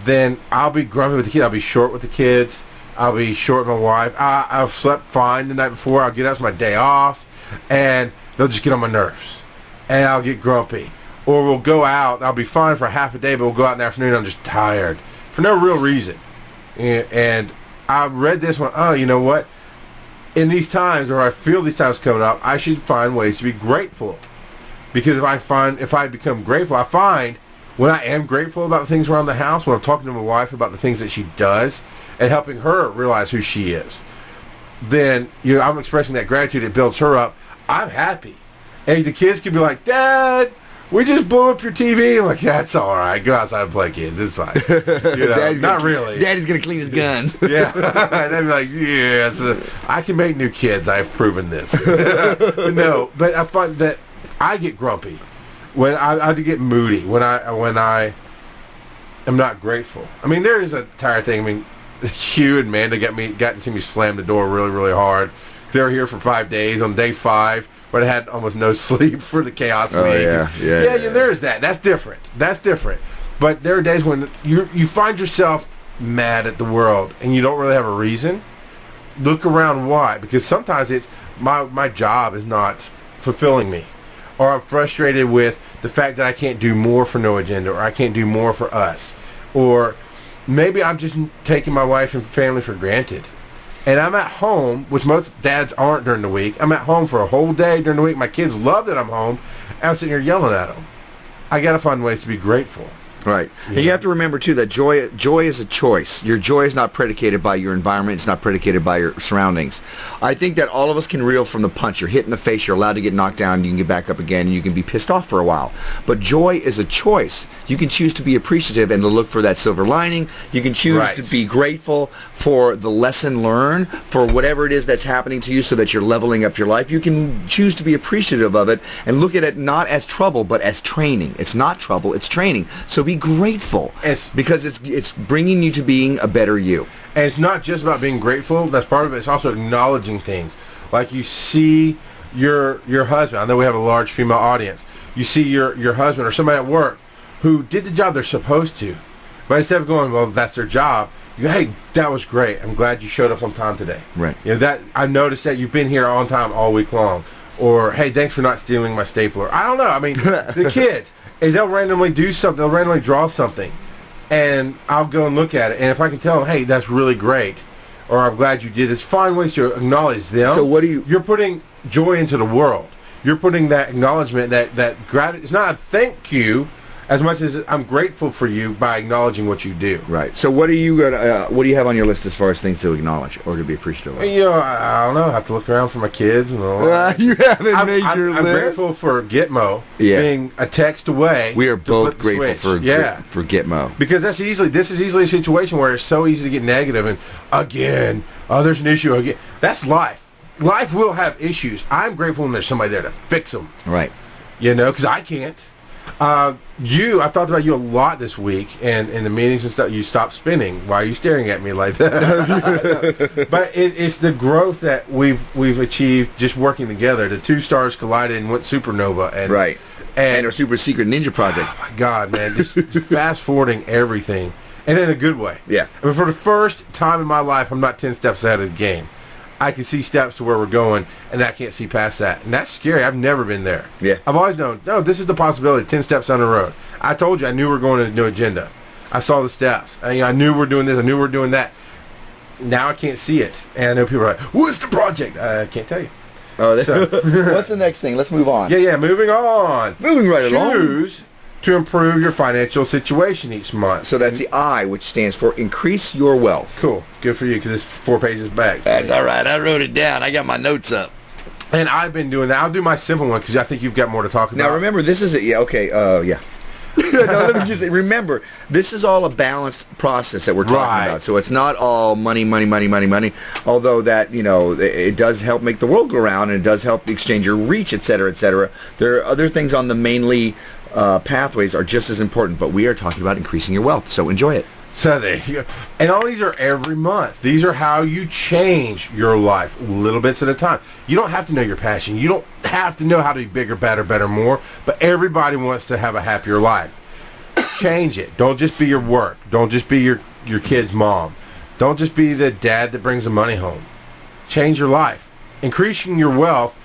Then I'll be grumpy with the kids. I'll be short with the kids. I'll be short with my wife. I've slept fine the night before. I'll get out, it's my day off, and they'll just get on my nerves, and I'll get grumpy. Or we'll go out, I'll be fine for half a day, but we'll go out in the afternoon, I'm just tired for no real reason. And I read this one, oh, you know what? In these times, or I feel these times coming up, I should find ways to be grateful. Because if I become grateful, I find when I am grateful about the things around the house, when I'm talking to my wife about the things that she does, and helping her realize who she is, then I'm expressing that gratitude. It builds her up. I'm happy. And the kids can be like, Dad, we just blew up your TV. I'm like, yeah, it's all right. Go outside and play, kids. It's fine. Not really. Daddy's going to clean his guns. Yeah. And they'd be like, yes, I can make new kids. I've proven this. No, but I find that I get grumpy. When I get moody. When I am not grateful. I mean, there is a entire thing. I mean, Hugh and Amanda got to see me slam the door really, really hard. They were here for 5 days. On day 5, but I had almost no sleep for the chaos week. Yeah, there's that. That's different. But there are days when you find yourself mad at the world and you don't really have a reason. Look around why. Because sometimes it's my job is not fulfilling me. Or I'm frustrated with the fact that I can't do more for No Agenda, or I can't do more for us. Or maybe I'm just taking my wife and family for granted. And I'm at home, which most dads aren't during the week. I'm at home for a whole day during the week. My kids love that I'm home. And I'm sitting here yelling at them. I got to find ways to be grateful. Right. Yeah. And you have to remember, too, that joy is a choice. Your joy is not predicated by your environment. It's not predicated by your surroundings. I think that all of us can reel from the punch. You're hit in the face. You're allowed to get knocked down. You can get back up again. And you can be pissed off for a while. But joy is a choice. You can choose to be appreciative and to look for that silver lining. You can choose to be grateful for the lesson learned, for whatever it is that's happening to you so that you're leveling up your life. You can choose to be appreciative of it and look at it not as trouble, but as training. It's not trouble. It's training. So be grateful because it's bringing you to being a better you. And it's not just about being grateful. That's part of it. It's also acknowledging things. Like you see your husband. I know we have a large female audience. You see your husband or somebody at work who did the job they're supposed to. But instead of going, well, that's their job, you go, hey, that was great. I'm glad you showed up on time today. Right. That I noticed that you've been here on time all week long. Or, hey, thanks for not stealing my stapler. I don't know. I mean, the kids. They'll randomly do something. They'll randomly draw something. And I'll go and look at it. And if I can tell them, hey, that's really great, or I'm glad you did, it's find ways to acknowledge them. So what do you... You're putting joy into the world. You're putting that acknowledgement, that gratitude. It's not a thank you as much as I'm grateful for you by acknowledging what you do. Right. So what do you have on your list as far as things to acknowledge or to be appreciative of? I don't know. I have to look around for my kids and all. You haven't made your list. I'm grateful for Gitmo being a text away. We are both grateful for Gitmo. Because this is easily a situation where it's so easy to get negative and again, there's an issue again. That's life. Life will have issues. I'm grateful when there's somebody there to fix them. Right. Because I can't. I've talked about you a lot this week, and in the meetings and stuff. You stopped spinning. Why are you staring at me like that? But it's the growth that we've achieved just working together. The two stars collided and went supernova. And our super secret ninja project. Oh my God, man! Just fast forwarding everything, and in a good way. Yeah. I mean, for the first time in my life, I'm not 10 steps ahead of the game. I can see steps to where we're going, and I can't see past that. And that's scary. I've never been there. Yeah. I've always known, no, this is the possibility, 10 steps down the road. I told you I knew we were going to No Agenda. I saw the steps. I knew we were doing this. I knew we were doing that. Now I can't see it. And I know people are like, what's the project? I can't tell you. Oh, what's the next thing? Let's move on. Yeah, moving on. Moving right along. Choose to improve your financial situation each month. So that's the I, which stands for increase your wealth. Cool. Good for you, because it's 4 pages back. That's all right. I wrote it down. I got my notes up. And I've been doing that. I'll do my simple one, because I think you've got more to talk about. Now, remember, this is it. Yeah, okay. Yeah. let me just say, remember, this is all a balanced process that we're talking about. So it's not all money. Although that, it does help make the world go round, and it does help exchange your reach, et cetera, et cetera. There are other things on the M.A.I.N.L.Y. Pathways are just as important, but we are talking about increasing your wealth. So enjoy it. So there you go. And all these are every month. These are how you change your life, little bits at a time. You don't have to know your passion. You don't have to know how to be bigger, better, more. But everybody wants to have a happier life. Change it. Don't just be your work. Don't just be your kid's mom. Don't just be the dad that brings the money home. Change your life. Increasing your wealth.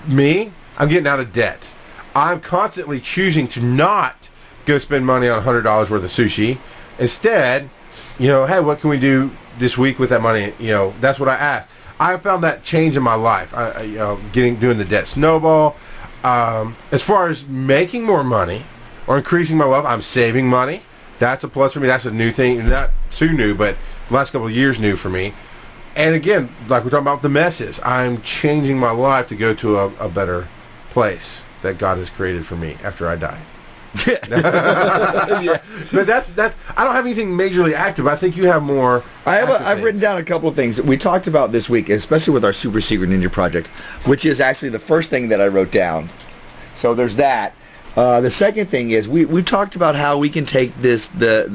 I'm getting out of debt. I'm constantly choosing to not go spend money on $100 worth of sushi. Instead, hey, what can we do this week with that money? That's what I asked. I found that change in my life. Doing the debt snowball. As far as making more money or increasing my wealth, I'm saving money. That's a plus for me. That's a new thing. Not too new, but the last couple of years new for me. And again, like we're talking about the messes, I'm changing my life to go to a better place that God has created for me after I die. Yeah. But that's I don't have anything majorly active. I think you have more. I've written down a couple of things that we talked about this week, especially with our Super Secret Ninja project, which is actually the first thing that I wrote down. So there's that. The second thing is we've talked about how we can take the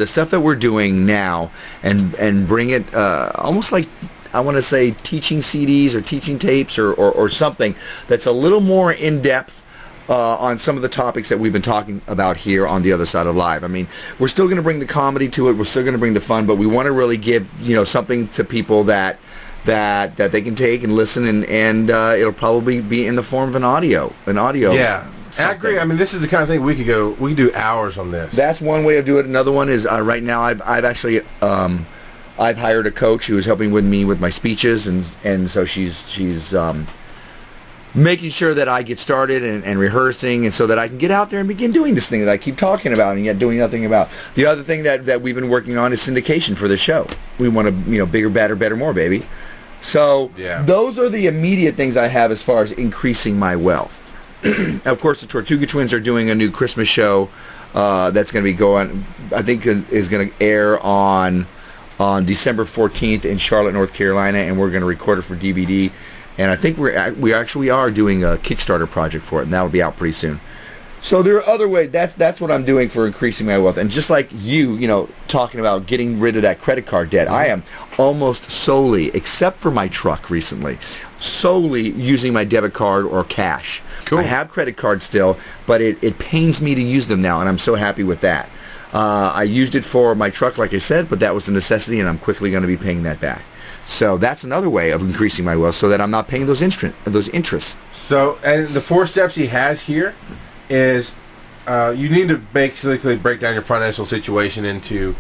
stuff that we're doing now and bring it almost like, I want to say, teaching CDs or teaching tapes or something that's a little more in depth on some of the topics that we've been talking about here on the other side of live. I mean, we're still going to bring the comedy to it. We're still going to bring the fun, but we want to really give something to people that they can take and listen, and it'll probably be in the form of an audio. Yeah, I agree. I mean, this is the kind of thing we could do hours on this. That's one way of doing it. Another one is right now I've actually I've hired a coach who is helping with me with my speeches, and so she's making sure that I get started and rehearsing, and so that I can get out there and begin doing this thing that I keep talking about and yet doing nothing about. The other thing that we've been working on is syndication for the show. We want to, bigger, better, more, baby. So those are the immediate things I have as far as increasing my wealth. Of course, the Tortuga Twins are doing a new Christmas show that's going to be going, I think is going to air on December 14th in Charlotte, North Carolina, and we're going to record it for DVD. And I think we actually are doing a Kickstarter project for it, and that'll be out pretty soon. So there are other ways. That's what I'm doing for increasing my wealth. And just like you, talking about getting rid of that credit card debt, I am almost solely, except for my truck recently, solely using my debit card or cash. Cool. I have credit cards still, but it pains me to use them now, and I'm so happy with that. I used it for my truck, like I said, but that was a necessity, and I'm quickly going to be paying that back. So that's another way of increasing my wealth, so that I'm not paying those interests. So, and the 4 steps he has here is you need to basically break down your financial situation into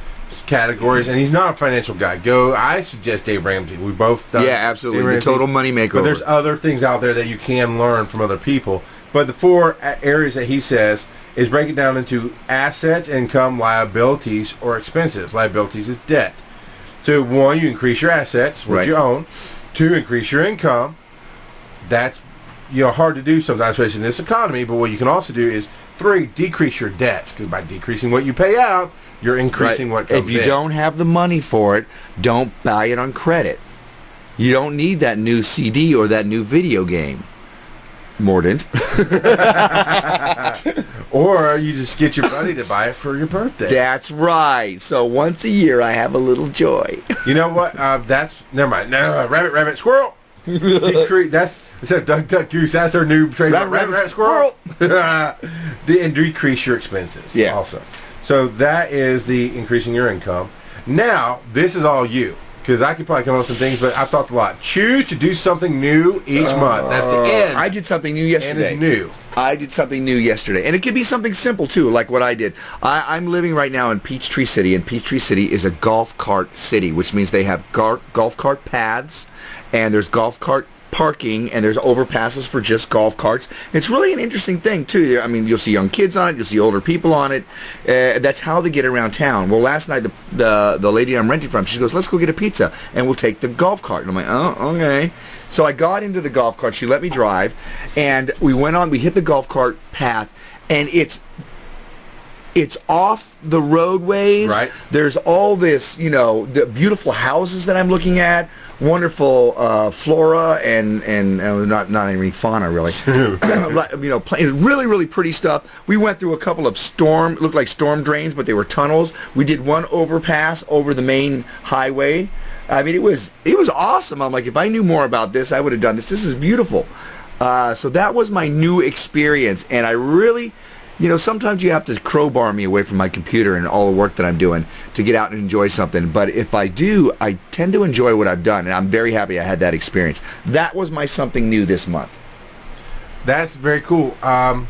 categories. And he's not a financial guy. I suggest Dave Ramsey. We both done. Yeah, absolutely. The total money makeover. But there's other things out there that you can learn from other people. But the 4 areas that he says is break it down into assets, income, liabilities, or expenses. Liabilities is debt. So 1, you increase your assets, what you own. 2, increase your income. That's hard to do sometimes, especially in this economy. But what you can also do is 3, decrease your debts, because by decreasing what you pay out, you're increasing what comes in. If you don't have the money for it, don't buy it on credit. You don't need that new CD or that new video game, Mordant. Or you just get your buddy to buy it for your birthday. That's right. So once a year, I have a little joy. You know what? That's never mind. No, rabbit, squirrel. That's instead of duck, goose. That's our new trademark. Rabbit, squirrel. And decrease your expenses. Yeah. Also, so that is the increasing your income. Now this is all you. Because I could probably come up with some things, but I've thought a lot. Choose to do something new each month. That's the end. I did something new yesterday. And it's new. I did something new yesterday. And it could be something simple, too, like what I did. I'm living right now in Peachtree City, and Peachtree City is a golf cart city, which means they have golf cart paths, and there's golf cart parking, and there's overpasses for just golf carts. It's really an interesting thing, too. I mean, you'll see young kids on it. You'll see older people on it. That's how they get around town. Well, last night, the lady I'm renting from, she goes, let's go get a pizza, and we'll take the golf cart. And I'm like, oh, okay. So I got into the golf cart. She let me drive, and we hit the golf cart path, and it's It's off the roadways. Right. There's all this, the beautiful houses that I'm looking at, wonderful flora and not any fauna really. Really, really pretty stuff. We went through a couple of looked like storm drains, but they were tunnels. We did one overpass over the main highway. I mean, it was awesome. I'm like, if I knew more about this, I would have done this. This is beautiful. So that was my new experience, and I really. Sometimes you have to crowbar me away from my computer and all the work that I'm doing to get out and enjoy something. But if I do, I tend to enjoy what I've done, and I'm very happy I had that experience. That was my something new this month. That's very cool. I'm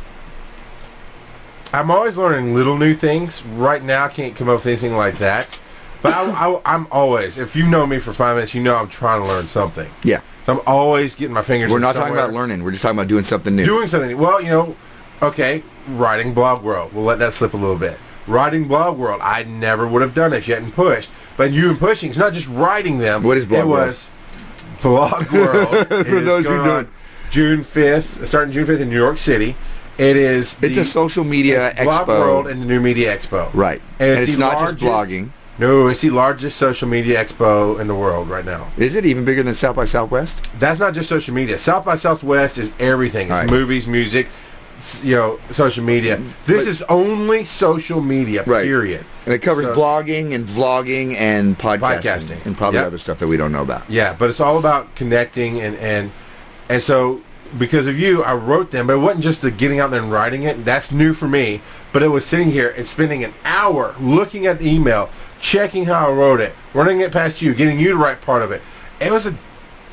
always learning little new things. Right now, I can't come up with anything like that. But I'm always, if you know me for 5 minutes, you know I'm trying to learn something. Yeah. So I'm always getting my fingers We're in not somewhere. talking about learning. We're just talking about doing something new. Doing something. Well, okay, writing BlogWorld. We'll let that slip a little bit. Writing BlogWorld. I never would have done it if you hadn't pushed. But you and pushing, it's not just writing them. What is BlogWorld? It was BlogWorld. For those who don't. June 5th, starting June 5th in New York City. It's a social media expo. BlogWorld and the New Media Expo. Right. And it's not just blogging. No, it's the largest social media expo in the world right now. Is it even bigger than South by Southwest? That's not just social media. South by Southwest is everything. It's right. Movies, music, social media. This is only social media, right. period. And it covers blogging and vlogging and podcasting. And probably other stuff that we don't know about. Yeah, but it's all about connecting and so because of you, I wrote them, but it wasn't just the getting out there and writing it. That's new for me. But it was sitting here and spending an hour looking at the email, checking how I wrote it, running it past you, getting you to write part of it. It was a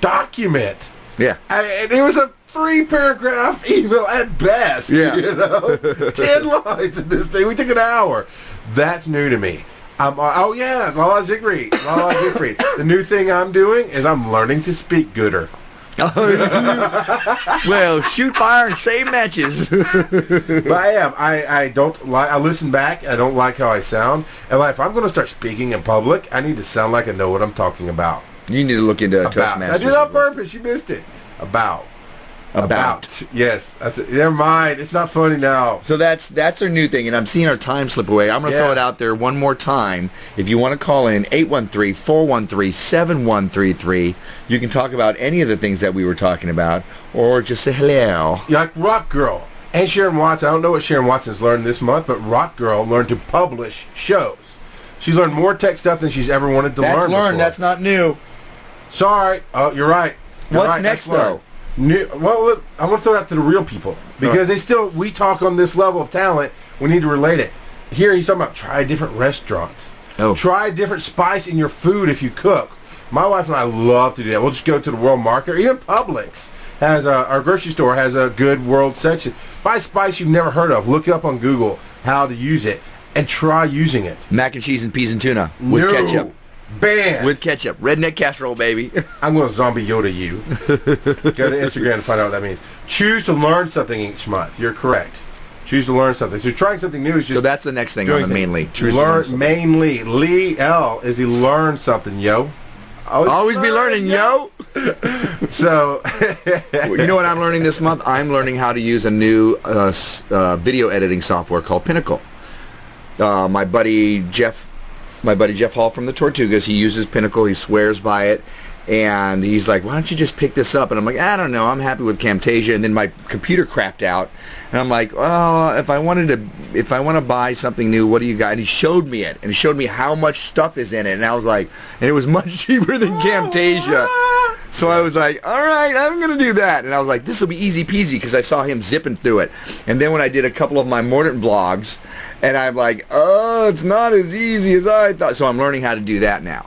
document. Yeah. And it was a 3-paragraph email at best. Yeah. 10 lines in this thing. We took an hour. That's new to me. Lala Siegfried. The new thing I'm doing is I'm learning to speak gooder. Well, shoot fire and save matches. But I am. I don't like. I listen back. I don't like how I sound. And if I'm going to start speaking in public, I need to sound like I know what I'm talking about. You need to look into Toastmasters. I did it on purpose. You missed it. About. Yes. I said, never mind. It's not funny now. So that's our new thing, and I'm seeing our time slip away. I'm going to throw it out there one more time. If you want to call in, 813-413-7133. You can talk about any of the things that we were talking about, or just say hello. Like Rock Girl and Sharon Watson. I don't know what Sharon Watson's learned this month, but Rock Girl learned to publish shows. She's learned more tech stuff than she's ever wanted to learn. That's learned. Before. That's not new. Sorry. Oh, you're right. What's next, though? Well, look, I'm going to throw it out to the real people. Because we talk on this level of talent, we need to relate it. Here he's talking about try a different restaurant. Oh. Try a different spice in your food if you cook. My wife and I love to do that. We'll just go to the World Market, or even Publix. Our grocery store has a good world section. Buy spice you've never heard of. Look up on Google how to use it, and try using it. Mac and cheese and peas and tuna with ketchup. Ban. With ketchup. Redneck casserole, baby. I'm going to zombie Yoda you. Go to Instagram to find out what that means. Choose to learn something each month. You're correct. Choose to learn something. So trying something new is just... So that's the next thing on the M.A.I.N.L.Y. M.A.I.N.L.Y. Lee L. is he learn something, yo. Always be learning, yo. So... You know what I'm learning this month? I'm learning how to use a new video editing software called Pinnacle. My buddy Jeff Hall from the Tortugas, he uses Pinnacle. He swears by it. And he's like, why don't you just pick this up? And I'm like, I don't know. I'm happy with Camtasia. And then my computer crapped out. And I'm like, oh, if I want to buy something new, what do you got? And he showed me it. And he showed me how much stuff is in it. And I was like, and it was much cheaper than Camtasia. So I was like, all right, I'm going to do that. And I was like, this will be easy peasy because I saw him zipping through it. And then when I did a couple of my Mordant vlogs, and I'm like, oh, it's not as easy as I thought. So I'm learning how to do that now.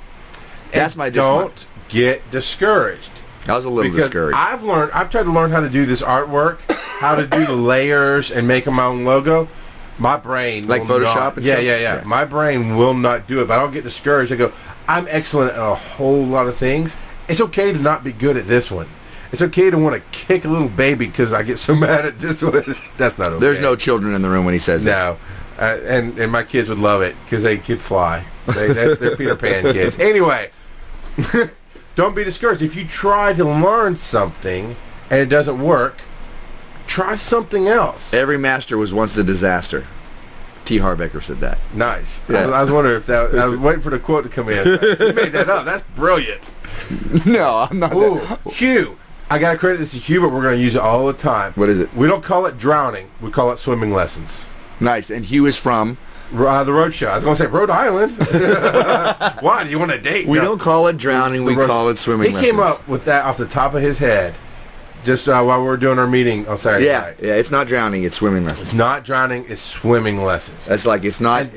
That's my Don't get discouraged. I was a little discouraged. I've tried to learn how to do this artwork, how to do the layers and make my own logo. My brain like Photoshop and stuff? Yeah. My brain will not do it, but I don't get discouraged. I go, I'm excellent at a whole lot of things. It's okay to not be good at this one. It's okay to want to kick a little baby because I get so mad at this one. That's not okay. There's no children in the room when he says this. No. And my kids would love it because they could fly. They're Peter Pan kids. Anyway, don't be discouraged. If you try to learn something and it doesn't work, try something else. Every master was once a disaster. T. Harbecker said that. Nice. Yeah. I was wondering if that. I was waiting for the quote to come in. You made that up. That's brilliant. No, I'm not. Ooh, Hugh. I got to credit this to Hugh, but we're going to use it all the time. What is it? We don't call it drowning. We call it swimming lessons. Nice. And Hugh is from? The Road Show. I was going to say Rhode Island. Why? Do you want a date? We No. don't call it drowning. We call it swimming lessons. He came up with that off the top of his head just while we were doing our meeting on Saturday night. Yeah, it's not drowning. It's swimming lessons. It's not drowning. It's swimming lessons. That's like it's not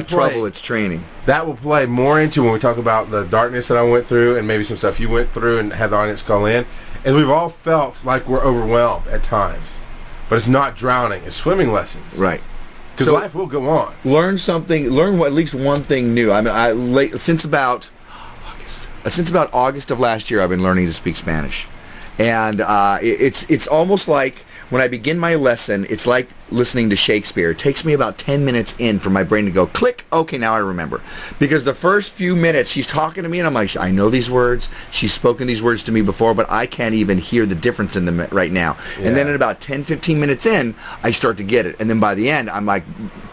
trouble. It's training. That will play more into when we talk about the darkness that I went through and maybe some stuff you went through and had the audience call in. And we've all felt like we're overwhelmed at times. But it's not drowning. It's swimming lessons. Right. Because life will go on. Learn something. Learn at least one thing new. I mean, since about August of last year, I've been learning to speak Spanish, and it's almost like when I begin my lesson, it's like listening to Shakespeare. It takes me about 10 minutes in for my brain to go click. Okay, now I remember. Because the first few minutes, she's talking to me, and I'm like, I know these words. She's spoken these words to me before, but I can't even hear the difference in them right now. Yeah. And then at about 10, 15 minutes in, I start to get it. And then by the end, I'm like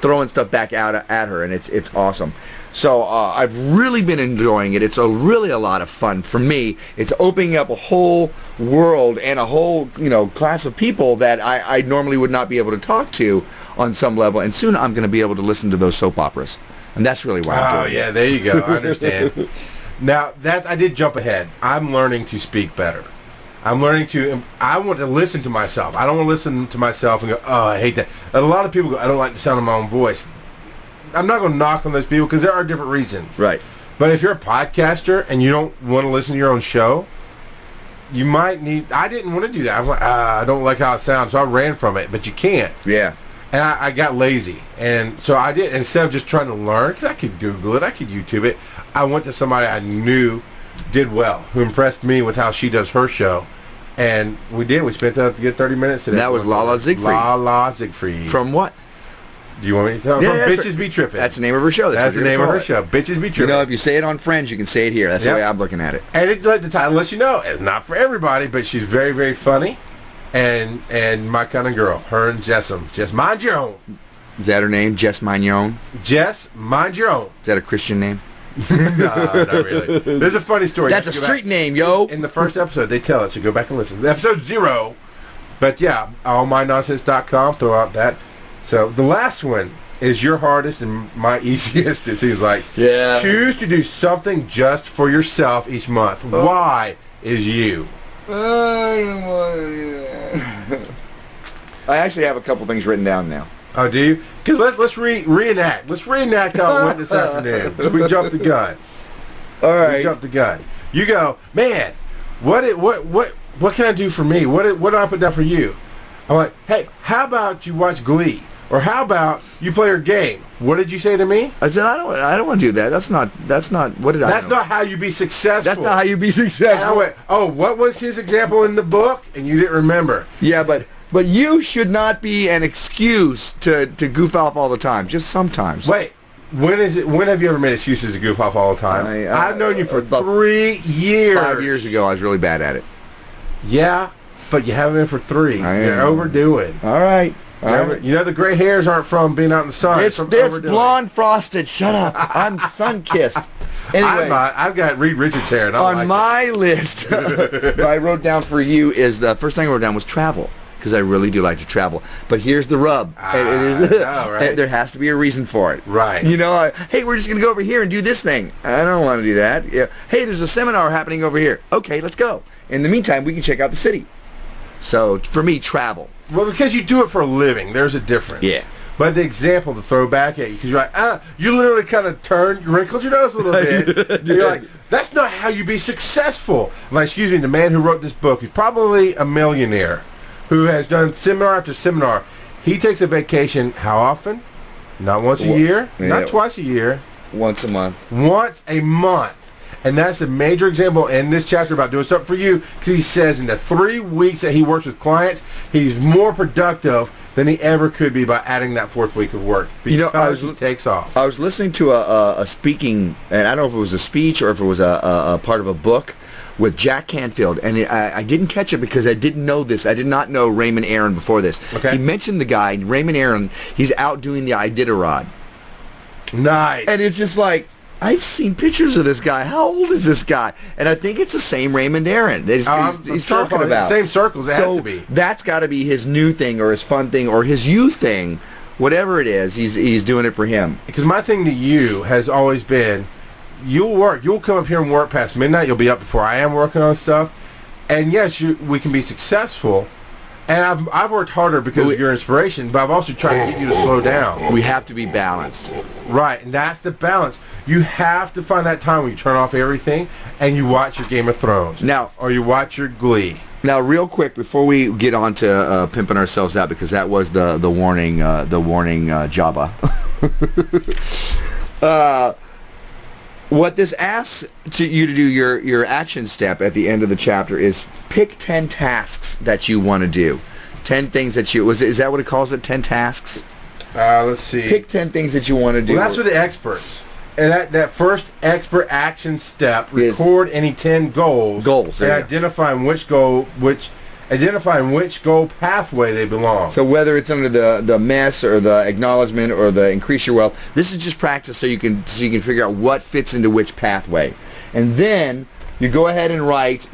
throwing stuff back out at her, and it's awesome. So I've really been enjoying it. It's really a lot of fun for me. It's opening up a whole world and a whole class of people that I normally would not be able to talk to on some level. And soon I'm going to be able to listen to those soap operas. And that's really why I'm doing it. Oh, yeah, there you go. I understand. Now, I did jump ahead. I'm learning to speak better. I want to listen to myself. I don't want to listen to myself and go, oh, I hate that. And a lot of people go, I don't like the sound of my own voice. I'm not going to knock on those people because there are different reasons. Right. But if you're a podcaster and you don't want to listen to your own show, you might need... I didn't want to do that. I'm like, I don't like how it sounds, so I ran from it. But you can't. Yeah. And I got lazy. And so I did, instead of just trying to learn, because I could Google it, I could YouTube it, I went to somebody I knew did well, who impressed me with how she does her show. And we did. We spent a good 30 minutes today. That was Lala Siegfried. Lala Siegfried. From what? Do you want me to tell? Yeah, From Bitches Be Trippin'. That's the name of her show. That's the name of her show. Bitches Be Trippin'. If you say it on Friends, you can say it here. That's the way I'm looking at it. And the title lets you know it's not for everybody, but she's very, very funny, and my kind of girl. Her and Jessam. Just mind your own. Is that her name? Jess Mind Your Own? Jess Mind Your Own. Is that a Christian name? No, not really. There's a funny story. That's a street name, yo. In the first episode, they tell us, so go back and listen. Episode 0. But yeah, allmynonsense.com. Throw out that. So the last one is your hardest and my easiest, it seems like. Yeah. Choose to do something just for yourself each month. Why is you? I don't want to do that. I actually have a couple things written down now. Oh, do you? Because let's reenact. Let's reenact how it went this afternoon. So we jumped the gun. All right. We jumped the gun. You go, man, what can I do for me? What do I put down for you? I'm like, hey, how about you watch Glee? Or how about you play your game? What did you say to me? I said, I don't want to do that. That's not, what did I That's not how you be successful. That's not how you be successful. And I went, oh, what was his example in the book? And you didn't remember. Yeah, but you should not be an excuse to goof off all the time. Just sometimes. Wait, when have you ever made excuses to goof off all the time? I've known you for 3 years. 5 years ago, I was really bad at it. Yeah, but you haven't been for 3. You're overdoing. All right. You know the gray hairs aren't from being out in the sun. It's blonde frosted. Shut up. I'm sun kissed. Anyway, I've got Reed Richards hair. And on my list, what I wrote down for you is the first thing I wrote down was travel, because I really do like to travel. But here's the rub. Right. There has to be a reason for it. Right. Hey, we're just going to go over here and do this thing. I don't want to do that. Yeah. Hey, there's a seminar happening over here. Okay, let's go. In the meantime, we can check out the city. So, for me, travel. Well, because you do it for a living, there's a difference. Yeah. But the example to throw back at you, because you're like, you literally kind of turned, you wrinkled your nose a little bit. And you're like, that's not how you be successful. I'm like, excuse me, the man who wrote this book, he's probably a millionaire who has done seminar after seminar. He takes a vacation how often? Not once a year, not twice a year. Once a month. Once a month. And that's a major example in this chapter about doing something for you, because he says in the 3 weeks that he works with clients, he's more productive than he ever could be by adding that 4th week of work. Because he takes off. I was listening to a speaking, and I don't know if it was a speech or if it was a part of a book with Jack Canfield, and I didn't catch it because I didn't know this. I did not know Raymond M.A.I.N.L.Y before this. Okay. He mentioned the guy, Raymond M.A.I.N.L.Y, he's out doing the Iditarod. Nice. And it's just like, I've seen pictures of this guy. How old is this guy? And I think it's the same Raymond M.A.I.N.L.Y. that he's talking about. Same circles, it has to be. That's got to be his new thing or his fun thing or his you thing. Whatever it is, he's doing it for him. Because my thing to you has always been, you'll come up here and work past midnight. You'll be up before I am working on stuff. And yes, we can be successful. And I've worked harder because of your inspiration, but I've also tried to get you to slow down. We have to be balanced. Right, and that's the balance. You have to find that time when you turn off everything and you watch your Game of Thrones. Now, or you watch your Glee. Now, real quick, before we get on to pimping ourselves out, because that was the warning Jabba. What this asks you to do, your action step at the end of the chapter, is pick 10 tasks that you want to do. 10 things that is that what it calls it? 10 tasks? Let's see. Pick 10 things that you want to do. Well, that's for the experts. And that first expert action step, record any 10 goals. And identifying which goal pathway they belong. So whether it's under the mess or the acknowledgement or the increase your wealth, this is just practice so you can figure out what fits into which pathway. And then you go ahead and write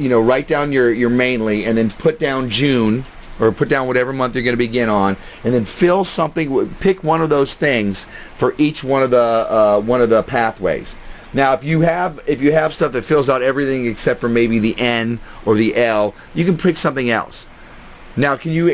down your mainly, and then put down June, or put down whatever month you're going to begin on, and then fill something. Pick one of those things for each one of the pathways. Now, if you have stuff that fills out everything except for maybe the N or the L, you can pick something else. Now, can you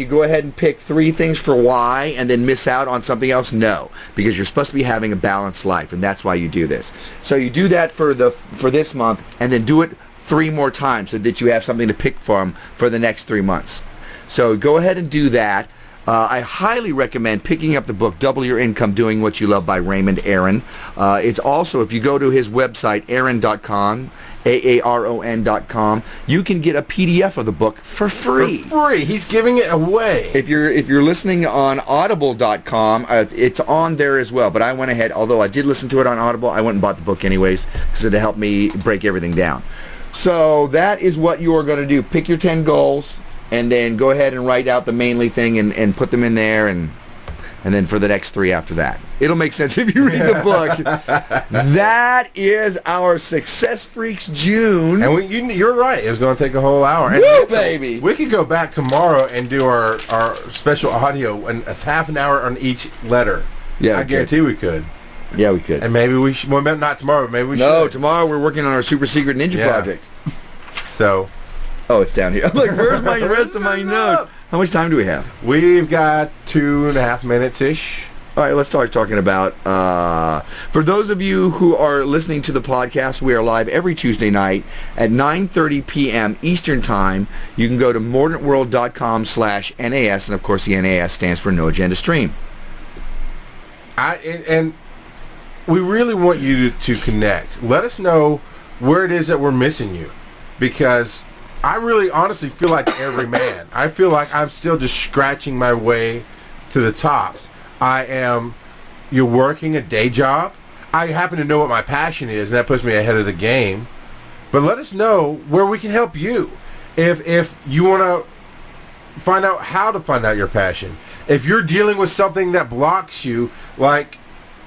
go ahead and pick 3 things for Y and then miss out on something else? No, because you're supposed to be having a balanced life, and that's why you do this. So you do that for this month, and then do it 3 more times so that you have something to pick from for the next 3 months. So go ahead and do that. I highly recommend picking up the book, Double Your Income Doing What You Love by Raymond M.A.I.N.L.Y. It's also, if you go to his website, aaron.com, AARON.com, you can get a PDF of the book for free. For free. He's giving it away. If you're listening on audible.com, it's on there as well. But I went ahead, although I did listen to it on Audible, I went and bought the book anyways because it helped me break everything down. So that is what you are going to do. Pick your 10 goals. And then go ahead and write out the mainly thing and put them in there, and then for the next 3 after that. It'll make sense if you read the book. That is our Success Freaks June. And you're right. It was going to take a whole hour. Woo, baby! We could go back tomorrow and do our special audio, and a half an hour on each letter. Yeah, I guarantee we could. Yeah, we could. And maybe we should. Well, not tomorrow, but maybe we should. No, tomorrow we're working on our super secret ninja project. So... Oh, it's down here. I'm like, where's my rest of my notes? How much time do we have? We've got 2.5 minutes-ish. All right, let's start talking about, for those of you who are listening to the podcast, we are live every Tuesday night at 9:30 p.m. Eastern Time. You can go to mordantworld.com/NAS, and of course the NAS stands for No Agenda Stream. And we really want you to connect. Let us know where it is that we're missing you, because I really honestly feel like every man. I feel like I'm still just scratching my way to the top. You're working a day job. I happen to know what my passion is, and that puts me ahead of the game. But let us know where we can help you. If you want to find out how to find out your passion. If you're dealing with something that blocks you, like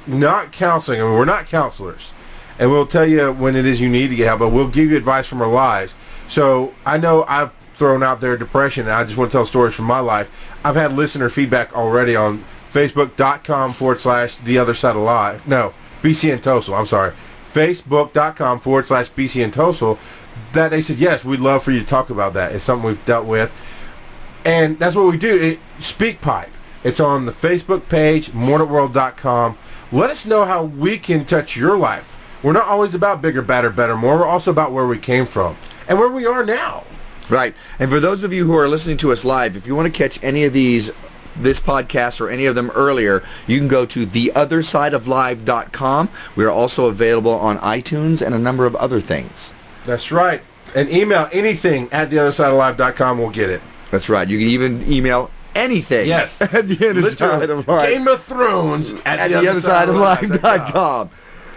not counseling. I mean, we're not counselors. And we'll tell you when it is you need to get help, but we'll give you advice from our lives. So I know I've thrown out there depression, and I just want to tell stories from my life. I've had listener feedback already on Facebook.com/TheOtherSideOfLive. No, BCN Tosol. I'm sorry. Facebook.com/BCN Tosol. That they said, yes, we'd love for you to talk about that. It's something we've dealt with. And that's what we do. SpeakPipe. It's on the Facebook page, MordantWorld.com. Let us know how we can touch your life. We're not always about bigger, badder, better, more. We're also about where we came from and where we are now. Right. And for those of you who are listening to us live, if you want to catch any of this podcast or any of them earlier, you can go to theothersideoflive.com. We are also available on iTunes and a number of other things. That's right. And email anything at theothersideoflive.com. We'll get it. That's right. You can even email anything. Yes. At the other side of life. Game of Thrones at the other side of life.com.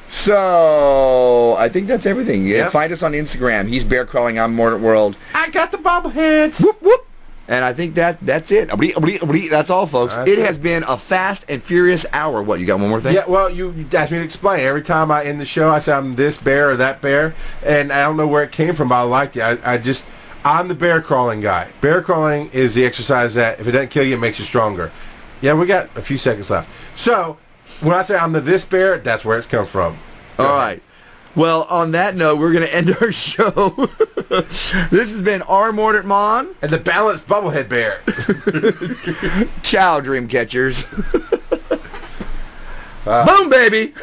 So I think that's everything. Yep. Find us on Instagram. He's Bear Crawling. I'm Mordant World. I got the bobbleheads. Whoop whoop. And I think that's it. That's all, folks. That's it it. has been a fast and furious hour. What, you got one more thing? Yeah, well, you asked me to explain. Every time I end the show, I say I'm this bear or that bear, and I don't know where it came from, but I liked it. I'm the bear crawling guy. Bear crawling is the exercise that, if it doesn't kill you, it makes you stronger. Yeah, we got a few seconds left. So, when I say I'm the this bear, that's where it's come from. All right. Well, on that note, we're going to end our show. This has been our Mordant McFall. And the balanced bubblehead bear. Ciao, dream catchers. Boom, baby.